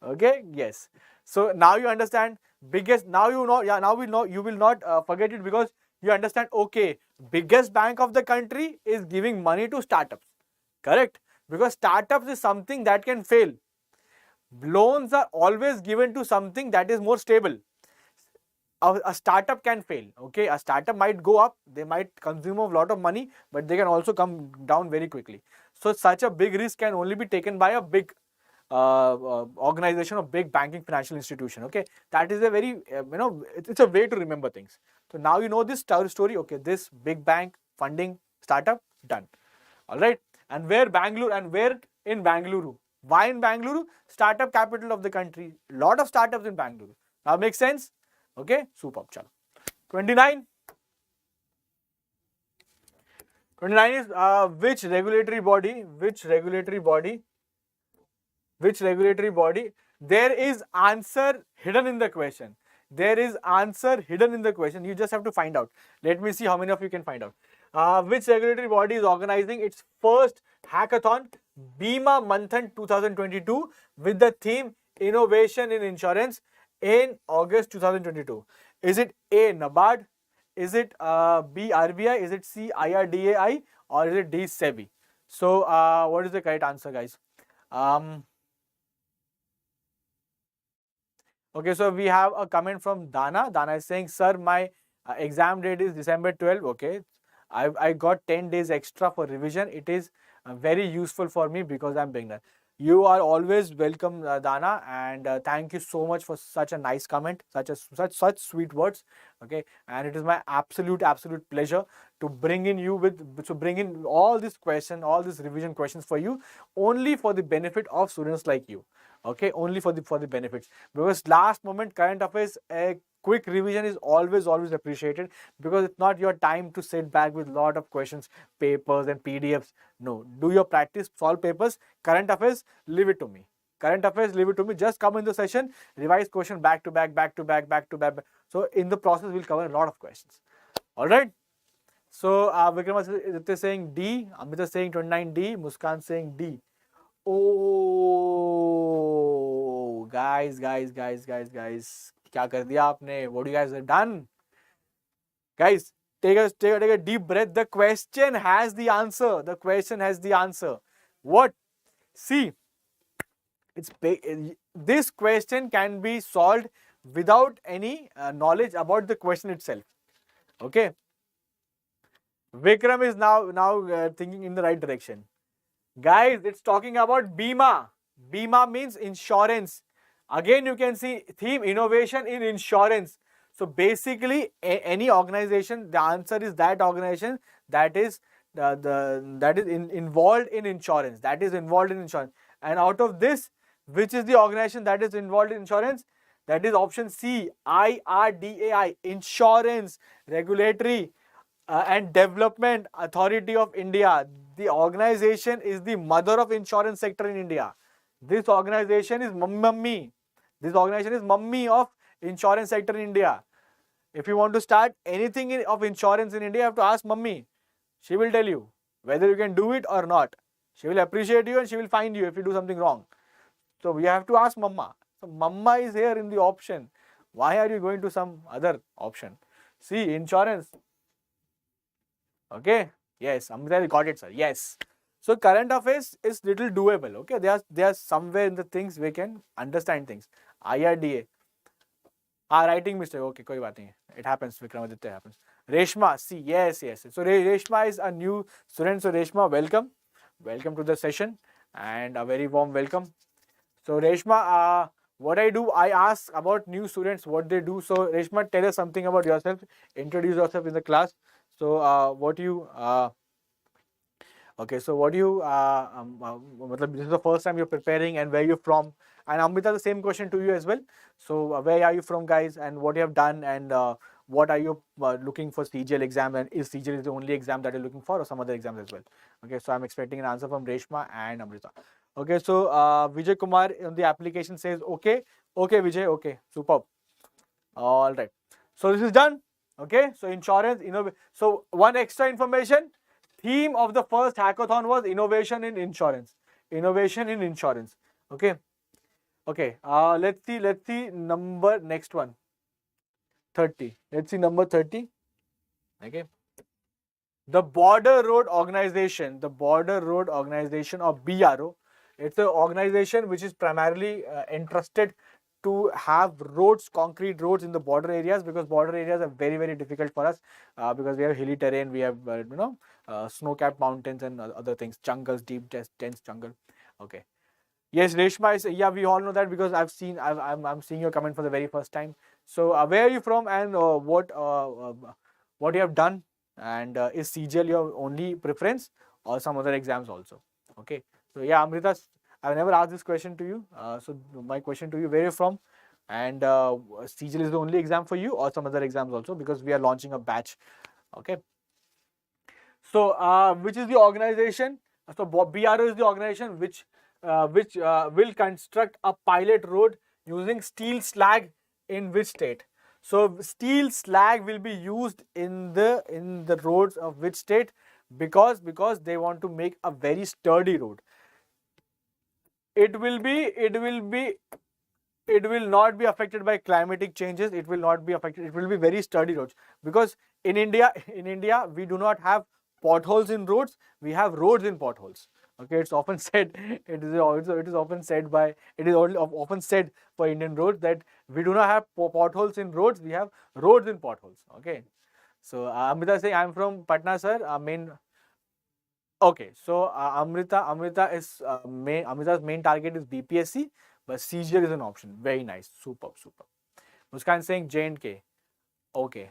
Okay. Yes. So now you understand biggest. Now you know. Yeah. Now we know. You will not forget it because you understand. Okay. Biggest bank of the country is giving money to startups. Correct. Because startups is something that can fail. Loans are always given to something that is more stable. A startup can fail. Okay, a startup might go up, they might consume a lot of money, but they can also come down very quickly. So such a big risk can only be taken by a big organization or big banking financial institution. Okay, that is a very it's a way to remember things. So now you know this story. Okay, this big bank funding startup done. All right, and where Bangalore and where in Bangalore? Why in Bangalore? Startup capital of the country. Lot of startups in Bangalore. Now makes sense. Okay, superb. Chalo. 29. 29 is which regulatory body? There is answer hidden in the question. You just have to find out. Let me see how many of you can find out. Which regulatory body is organizing its first hackathon, Bima Manthan 2022, with the theme Innovation in Insurance in August 2022. Is it A, NABARD? Is it B, RBI? Is it C, IRDAI? Or is it D, SEBI? So, what is the correct answer, guys? Okay, so we have a comment from Dana. Dana is saying, sir, my exam date is December 12. Okay. I got 10 days extra for revision. It is very useful for me because I'm beginner. You are always welcome, Dana, and thank you so much for such a nice comment, such sweet words. Okay, and it is my absolute pleasure to bring in all these questions, all these revision questions for you, only for the benefit of students like you. Okay, only for the benefits, because last moment current affairs, a quick revision is always appreciated, because it's not your time to sit back with lot of questions, papers and PDFs. No, do your practice, solve papers. Current affairs, leave it to me. Current affairs, leave it to me. Just come in the session, revise question back to back. So in the process, we'll cover a lot of questions. All right. So Vikramaditya is saying D, Amrita is saying 29D, Muskan saying D. Oh, guys, क्या कर दिया आपने? What you guys have done? Guys, take a deep breath. The question has the answer. The question has the answer. What? See, this question can be solved without any knowledge about the question itself. Okay. Vikram is now thinking in the right direction. Guys, it's talking about Bima. Bima means insurance. Again, you can see theme innovation in insurance. So basically, any organization, the answer is that organization that is involved in insurance. That is involved in insurance. And out of this, which is the organization that is involved in insurance? That is option C, IRDAI, Insurance Regulatory and Development Authority of India. The organization is the mother of insurance sector in India. This organization is mummy. This organization is mummy of insurance sector in India. If you want to start anything of insurance in India, you have to ask mummy. She will tell you whether you can do it or not. She will appreciate you and she will find you if you do something wrong. So we have to ask mama. So mama is here in the option. Why are you going to some other option? See, insurance. Okay. Yes, Amrita got it, sir. Yes. So current affairs is little doable. Okay. They are somewhere in the things we can understand things. IRDA. Writing mistake. Okay, koi baat nahi. It happens. Vikramaditya happens. Reshma. See, yes. So Reshma is a new student. So Reshma, welcome. Welcome to the session and a very warm welcome. So Reshma, what I do, I ask about new students what they do. So Reshma, tell us something about yourself. Introduce yourself in the class. So what you okay, so what you this is the first time you're preparing, and where you're from. And Amrita, the same question to you as well. So where are you from, guys, and what you have done, and what are you looking for CGL exam, and is CGL the only exam that you're looking for, or some other exams as well? Okay, so I'm expecting an answer from Reshma and Amrita. Okay, so Vijay Kumar on the application says okay. Okay, Vijay, okay, superb. All right, so this is done. Okay, so insurance, so one extra information. Theme of the first hackathon was innovation in insurance. Innovation in insurance. Okay. Okay. Let's see number next one. 30. Let's see number 30. Okay. The Border Road Organization. The Border Road Organization, or BRO. It's an organization which is primarily entrusted to have roads, concrete roads in the border areas, because border areas are very, very difficult for us because we have hilly terrain, we have snow-capped mountains and other things, jungles, deep, dense jungle. Okay. Yes, Reshma is, yeah, we all know that because I'm seeing your comment for the very first time. So where are you from, and what you have done, and is CGL your only preference or some other exams also? Okay. So yeah, Amrita, I've never asked this question to you. So my question to you, where are you from, and CGL is the only exam for you or some other exams also, because we are launching a batch. Okay. So which is the organization? So BRO is the organization which will construct a pilot road using steel slag in which state? So steel slag will be used in the roads of which state? Because they want to make a very sturdy road. It will not be affected by climatic changes. It will not be affected. It will be very sturdy roads, because in India we do not have potholes in roads. We have roads in potholes. Okay, it's often said. It is often said for Indian roads that we do not have potholes in roads. We have roads in potholes. Okay, So Amrita is saying I'm from Patna, sir. Main. Okay, so Amrita's main target is BPSC, but CGL is an option. Very nice, super, super. Muskan saying J&K. Okay,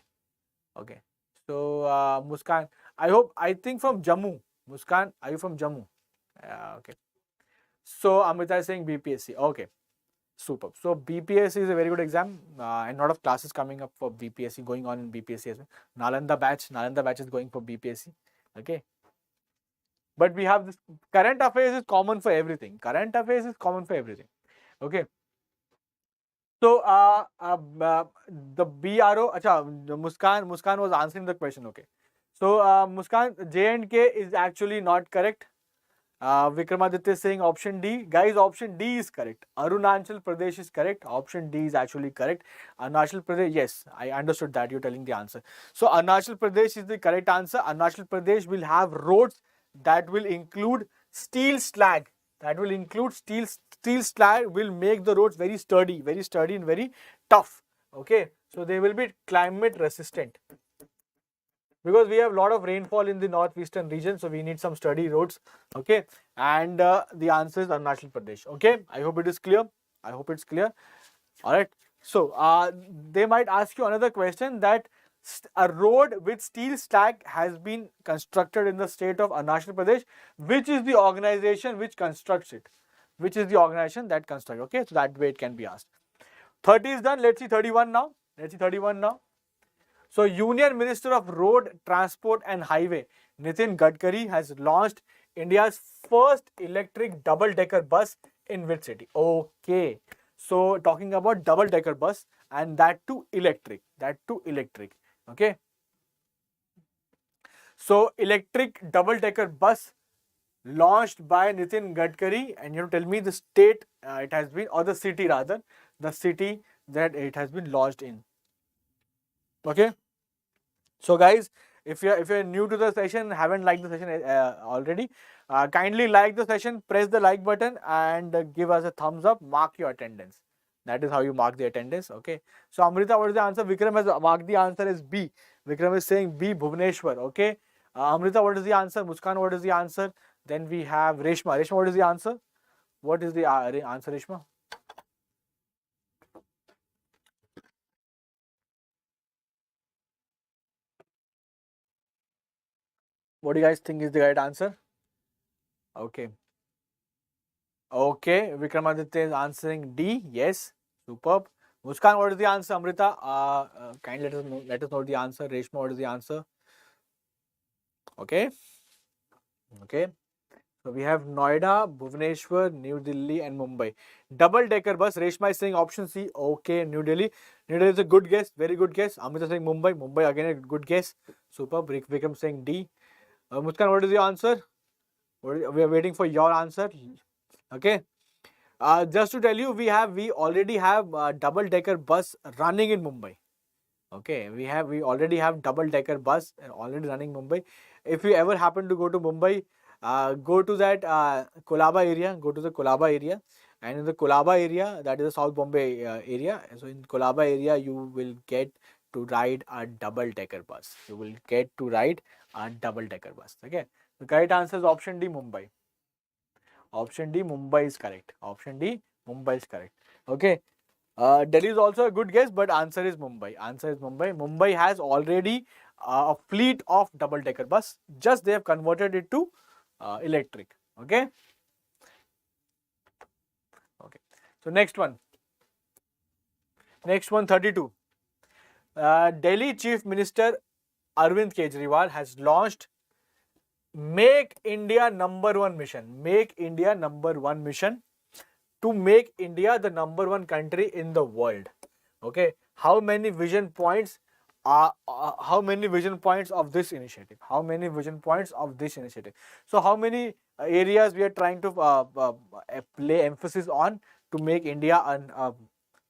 okay. So Muskan, I think from Jammu. Muskan, are you from Jammu? Okay. So Amrita is saying BPSC. Okay, super. So BPSC is a very good exam, and a lot of classes coming up for BPSC going on in BPSC as well. Nalanda batch is going for BPSC. Okay. But we have this current affairs is common for everything. Current affairs is common for everything. Okay. So the BRO, Muskan was answering the question. Okay. So Muskan, J&K is actually not correct. Vikramaditya is saying option D. Guys, option D is correct. Arunachal Pradesh is correct. Option D is actually correct. Arunachal Pradesh, yes, I understood that you're telling the answer. So Arunachal Pradesh is the correct answer. Arunachal Pradesh will have roads that will include steel slag. That will include steel slag will make the roads very sturdy and very tough. Okay, so they will be climate resistant. Because we have a lot of rainfall in the northeastern region, so we need some sturdy roads. Okay, and the answer is Arunachal Pradesh. Okay, I hope it is clear. I hope it's clear. All right. So they might ask you another question that a road with steel slag has been constructed in the state of Arunachal Pradesh. Which is the organization which constructs it? Which is the organization that constructs? Okay, so that way it can be asked. 30 is done. Let's see 31 now. So, Union Minister of Road, Transport and Highway, Nitin Gadkari, has launched India's first electric double-decker bus in which city? Okay. So, talking about double-decker bus and that too electric. Okay. So, electric double-decker bus launched by Nitin Gadkari, and you tell me the state it has been, or the city rather, the city that it has been launched in. Okay. So guys, if you're new to the session, haven't liked the session already, kindly like the session, press the like button and give us a thumbs up, mark your attendance. That is how you mark the attendance. Okay. So Amrita, what is the answer? Vikram has marked the answer as B. Vikram is saying B, Bhubaneswar. Okay. Amrita, what is the answer? Muskan, what is the answer? Then we have Reshma. Reshma, what is the answer? What is the answer, Reshma? What do you guys think is the right answer? Okay. Okay, Vikramaditya is answering D. Yes, superb. Muskan, what is the answer? Amrita, kindly let us know the answer. Reshma, what is the answer? Okay. Okay. So we have Noida, Bhubaneswar, New Delhi, and Mumbai. Double-decker bus. Reshma is saying option C. Okay, New Delhi. New Delhi is a good guess, very good guess. Amrita saying Mumbai. Mumbai again a good guess. Superb. Vikram saying D. Muskan, what is the answer? We are waiting for your answer. Okay. Just to tell you, we already have double-decker bus running in Mumbai. Okay, we already have double-decker bus already running in Mumbai. If you ever happen to go to Mumbai, go to that Kolaba area. Go to the Kolaba area, and in the Kolaba area, that is the South Bombay area. So in Kolaba area, you will get to ride a double-decker bus. Okay, the correct answer is option D, Mumbai. Option D, Mumbai is correct. Okay. Delhi is also a good guess, but answer is Mumbai. Mumbai has already a fleet of double-decker bus. Just they have converted it to electric. Okay. Okay. So next one, 32. Delhi Chief Minister Arvind Kejriwal has launched Make India number one mission. To make India the number one country in the world. Okay. How many vision points of this initiative? So how many areas we are trying to lay emphasis on to make India a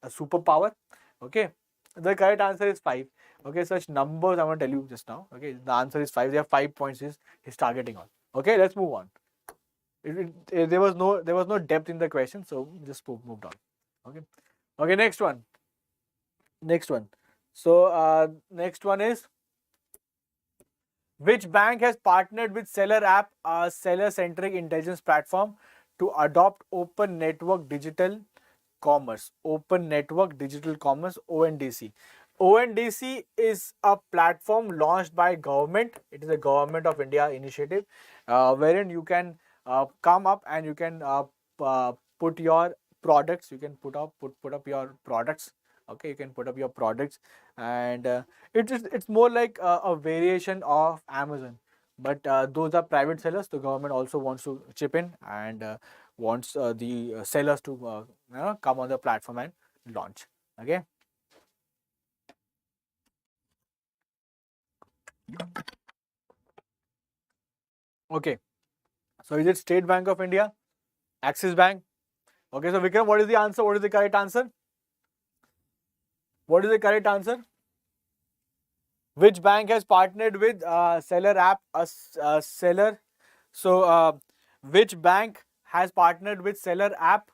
superpower? Okay. The correct answer is 5. Okay, such numbers I want to tell you just now. Okay, the answer is 5. There are 5 points he's targeting on. Okay, let's move on. There was no depth in the question, so just moved on. Okay, next one. So next one is Which bank has partnered with Seller app, a seller-centric intelligence platform, to adopt open network digital commerce? Open network digital commerce, ONDC. ONDC is a platform launched by government. It is a government of India initiative, wherein you can come up and you can put your products. You can put up your products. Okay, you can put up your products, and it's more like a variation of Amazon. But those are private sellers. The government also wants to chip in and wants the sellers to come on the platform and launch. Okay. Okay. So is it State Bank of India, Axis Bank? Okay. So Vikram, what is the answer? What is the correct answer? What is the correct answer? Which bank has partnered with Seller app, a seller? So which bank has partnered with Seller app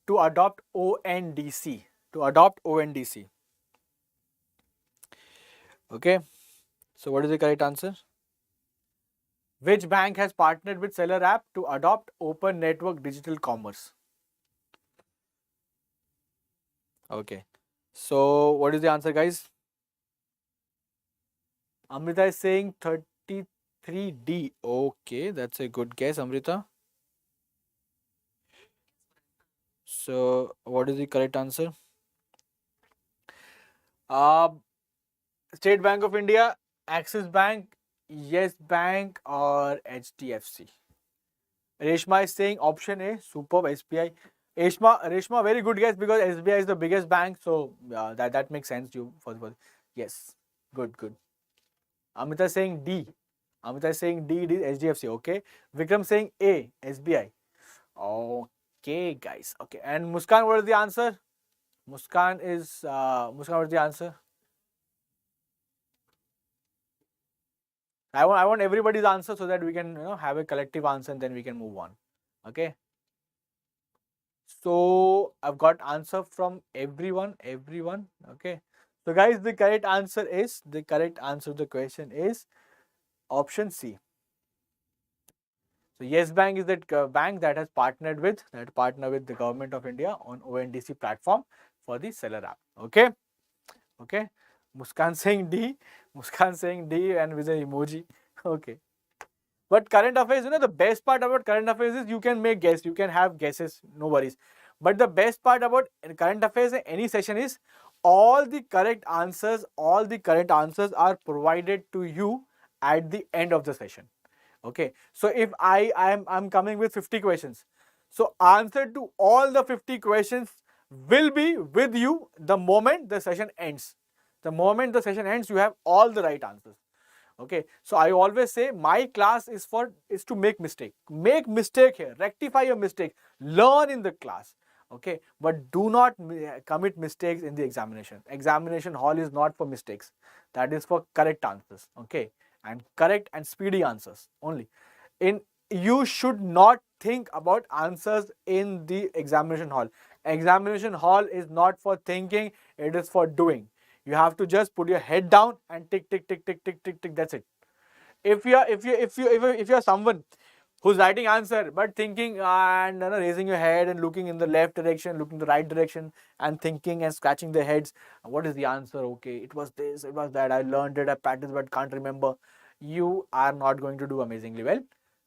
to adopt ONDC? To adopt ONDC. Okay. So what is the correct answer? Which bank has partnered with Seller app to adopt open network digital commerce? Okay. So what is the answer, guys? Amrita is saying 33D. Okay, that's a good guess, Amrita. So what is the correct answer? Uh, State Bank of India, Axis Bank, Yes Bank, or HDFC? Reshma is saying option A, superb, SBI. Reshma, very good guess because SBI is the biggest bank, so that makes sense. You for yes, good. Amita is saying D. Amita is saying D, it is HDFC. Okay. Vikram saying A, SBI. Okay, guys. Okay, and Muskan, what is the answer? Muskan, what is the answer? I want everybody's answer so that we can have a collective answer and then we can move on. Okay. So I've got answer from everyone. Okay. So guys, the correct answer to the question is option C. So Yes Bank is that bank that has partnered with the government of India on ONDC platform for the seller app. Okay. Okay. Muskan saying D. Muskan saying D and with an emoji. Okay. But current affairs, the best part about current affairs is you can make guess, you can have guesses, no worries. But the best part about current affairs in any session is all the correct answers are provided to you at the end of the session. Okay. So if I'm coming with 50 questions, so answer to all the 50 questions will be with you the moment the session ends. The moment the session ends, you have all the right answers. Okay, so I always say my class is to make mistake here, rectify your mistake, learn in the class. Okay, but do not commit mistakes in the examination hall is not for mistakes, that is for correct answers. Okay, and correct and speedy answers only. You should not think about answers in the examination hall. Examination hall is not for thinking, it is for doing. You have to just put your head down and tick, tick, tick, tick, tick, tick, tick. That's it. If you're someone who's writing answer but thinking and raising your head and looking in the left direction, looking the right direction, and thinking and scratching their heads, what is the answer? Okay, it was this, it was that. I learned it, I practiced, but can't remember. You are not going to do amazingly well.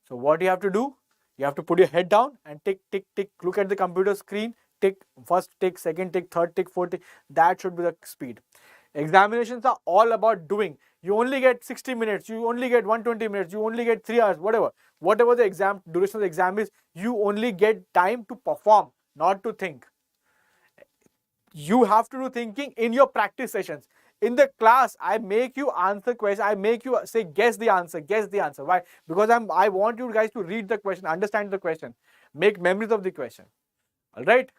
So what you have to do? You have to put your head down and tick, tick, tick. Look at the computer screen. Tick, first tick, second tick, third tick, fourth tick. That should be the speed. Examinations are all about doing. You only get 60 minutes, you only get 120 minutes, you only get 3 hours, whatever the exam duration of the exam is, you only get time to perform, not to think. You have to do thinking in your practice sessions. In the class, I make you answer questions. I make you say guess the answer. Why? Because I want you guys to read the question, understand the question, make memories of the question. All right.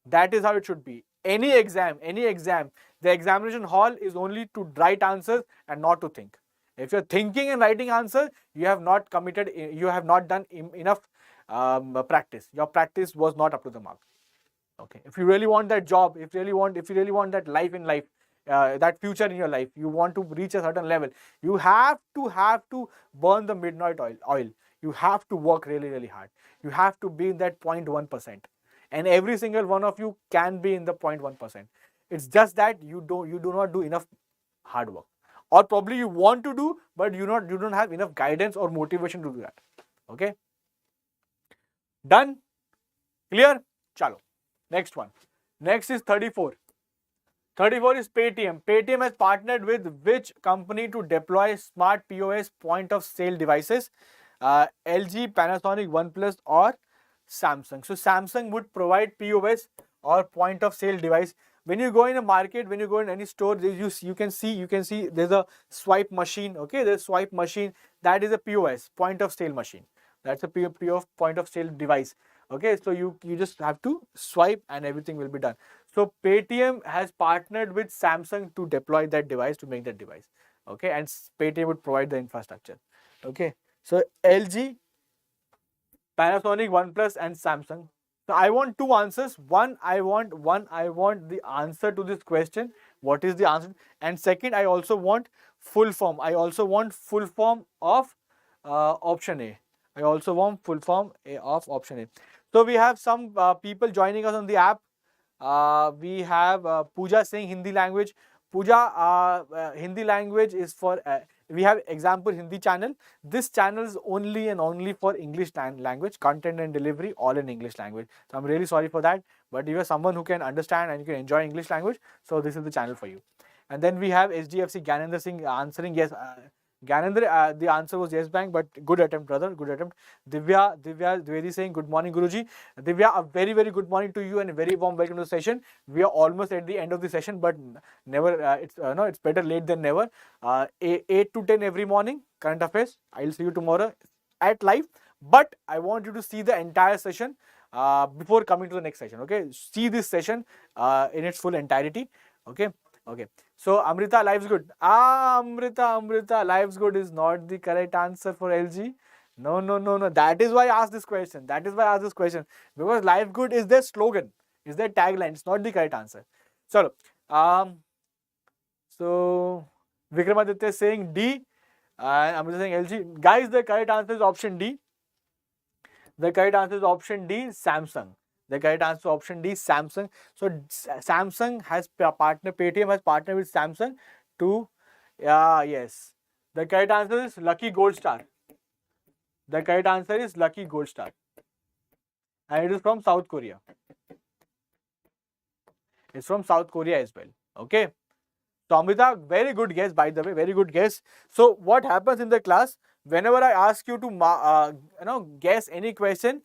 That is how it should be. Any exam, the examination hall is only to write answers and not to think. If you're thinking and writing answers, you have not done enough practice. Your practice was not up to the mark. Okay. If you really want that job, if you really want that life in life, that future in your life, you want to reach a certain level, you have to burn the midnight oil. You have to work really, really hard. You have to be in that 0.1%. And every single one of you can be in the 0.1%. It's just that you do not do enough hard work. Or probably you want to do, but you don't have enough guidance or motivation to do that. Okay? Done? Clear? Chalo. Next one. Next is 34. 34 is Paytm. Paytm has partnered with which company to deploy smart POS point of sale devices? LG, Panasonic, OnePlus or Samsung. So Samsung would provide POS or point of sale device. When you go in a market, when you go in any store, you can see there's a swipe machine. Okay, there's swipe machine. That is a POS, point of sale machine. That's a point of sale device. Okay, so you just have to swipe and everything will be done. So Paytm has partnered with Samsung to deploy that device, to make that device. Okay, and Paytm would provide the infrastructure. Okay, so LG, Panasonic, OnePlus and Samsung. So I want two answers. I want the answer to this question. What is the answer? And second, I also want full form. I also want full form of option A. I also want full form of option A. So we have some people joining us on the app. We have Pooja saying Hindi language. Pooja, Hindi language is for, we have Exampur Hindi channel. This channel is only and only for English language, content and delivery, all in English language. So I'm really sorry for that. But if you're someone who can understand and you can enjoy English language, so this is the channel for you. And then we have SDFC Gyanendra Singh answering yes. Gyanendra, the answer was yes bank, but good attempt, brother, good attempt. Divya Dwivedi saying good morning, Guruji. Divya, a very, very good morning to you and a very warm welcome to the session. We are almost at the end of the session, but never, it's better late than never. 8 to 10 every morning, current affairs. I'll see you tomorrow at live, but I want you to see the entire session before coming to the next session, okay? See this session in its full entirety, okay? Okay, so Amrita, life's good. Amrita, life's good is not the correct answer for LG. No. That is why I asked this question. Because life good is their slogan, is their tagline. It's not the correct answer. So Vikramaditya is saying D, and Amrita saying LG. Guys, the correct answer is option D. The correct answer is option D, Samsung. The correct answer option D, Samsung. So Samsung has partnered, Paytm has partnered with Samsung to, yes. The correct answer is Lucky Gold Star. The correct answer is Lucky Gold Star. And it is from South Korea. It's from South Korea as well. Okay. So Amrita, very good guess, by the way, very good guess. So what happens in the class, whenever I ask you to guess any question,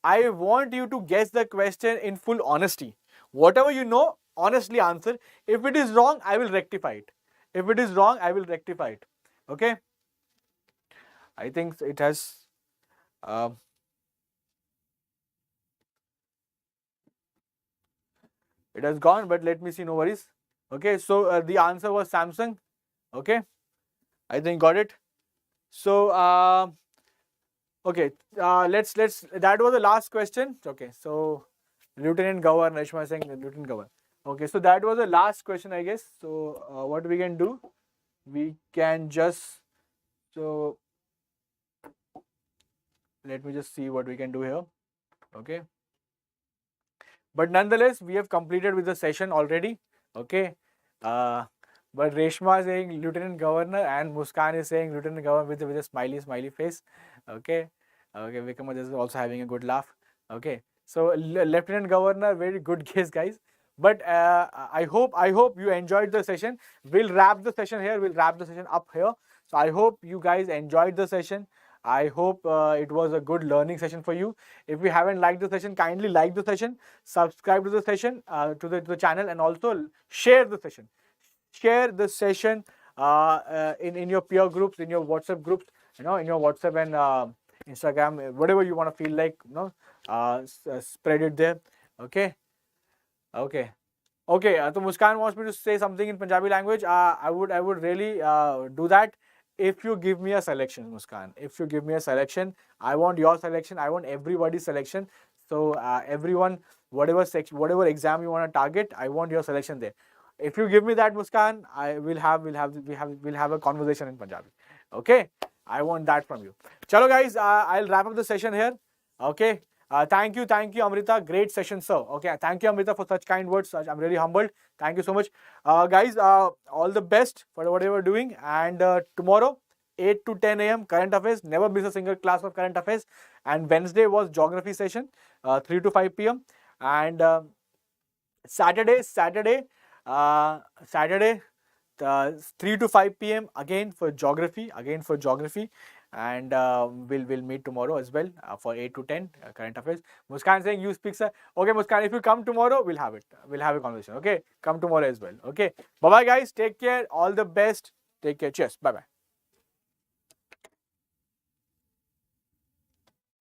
I want you to guess the question in full honesty. Whatever you know, honestly answer. If it is wrong, I will rectify it. If it is wrong, I will rectify it. Okay? I think it has... it has gone, but let me see, no worries. Okay, so the answer was Samsung. Okay? I think got it. So... okay, that was the last question. Okay, so Lieutenant Governor, Reshma saying Lieutenant Governor. Okay, so that was the last question, I guess. So what we can do, we can just, so let me just see what we can do here. Okay. But nonetheless, we have completed with the session already. Okay. But Reshma is saying Lieutenant Governor and Muskan is saying Lieutenant Governor with a smiley face. Okay. Okay, Vikram is also having a good laugh. Okay. So Lieutenant Governor, very good guess, guys. But I hope you enjoyed the session. We'll wrap the session here. We'll wrap the session up here. So I hope you guys enjoyed the session. I hope it was a good learning session for you. If you haven't liked the session, kindly like the session, subscribe to the session, to the channel, and also share the session. Share the session in your peer groups, in your WhatsApp groups, in your WhatsApp and Instagram, whatever you want to feel like, spread it there. Okay. Okay. So Muskan wants me to say something in Punjabi language. I would really do that if you give me a selection, Muskan. If you give me a selection, I want your selection. I want everybody's selection. So everyone, whatever exam you want to target, I want your selection there. If you give me that, Muskan, we'll have a conversation in Punjabi. Okay, I want that from you. Chalo guys, I'll wrap up the session here. Okay. Thank you, Amrita. Great session, sir. Okay, thank you, Amrita, for such kind words. I'm really humbled. Thank you so much, guys. All the best for whatever you're doing. And tomorrow, 8 to 10 a.m. current affairs. Never miss a single class of current affairs. And Wednesday was geography session, 3 to 5 p.m. And Saturday, 3 to 5 p.m. again for geography. And we'll meet tomorrow as well for 8 to 10 current affairs. Muskan saying you speak, sir. Okay, Muskan, if you come tomorrow, we'll have it. We'll have a conversation. Okay, come tomorrow as well. Okay, bye bye guys. Take care. All the best. Take care. Cheers. Bye bye.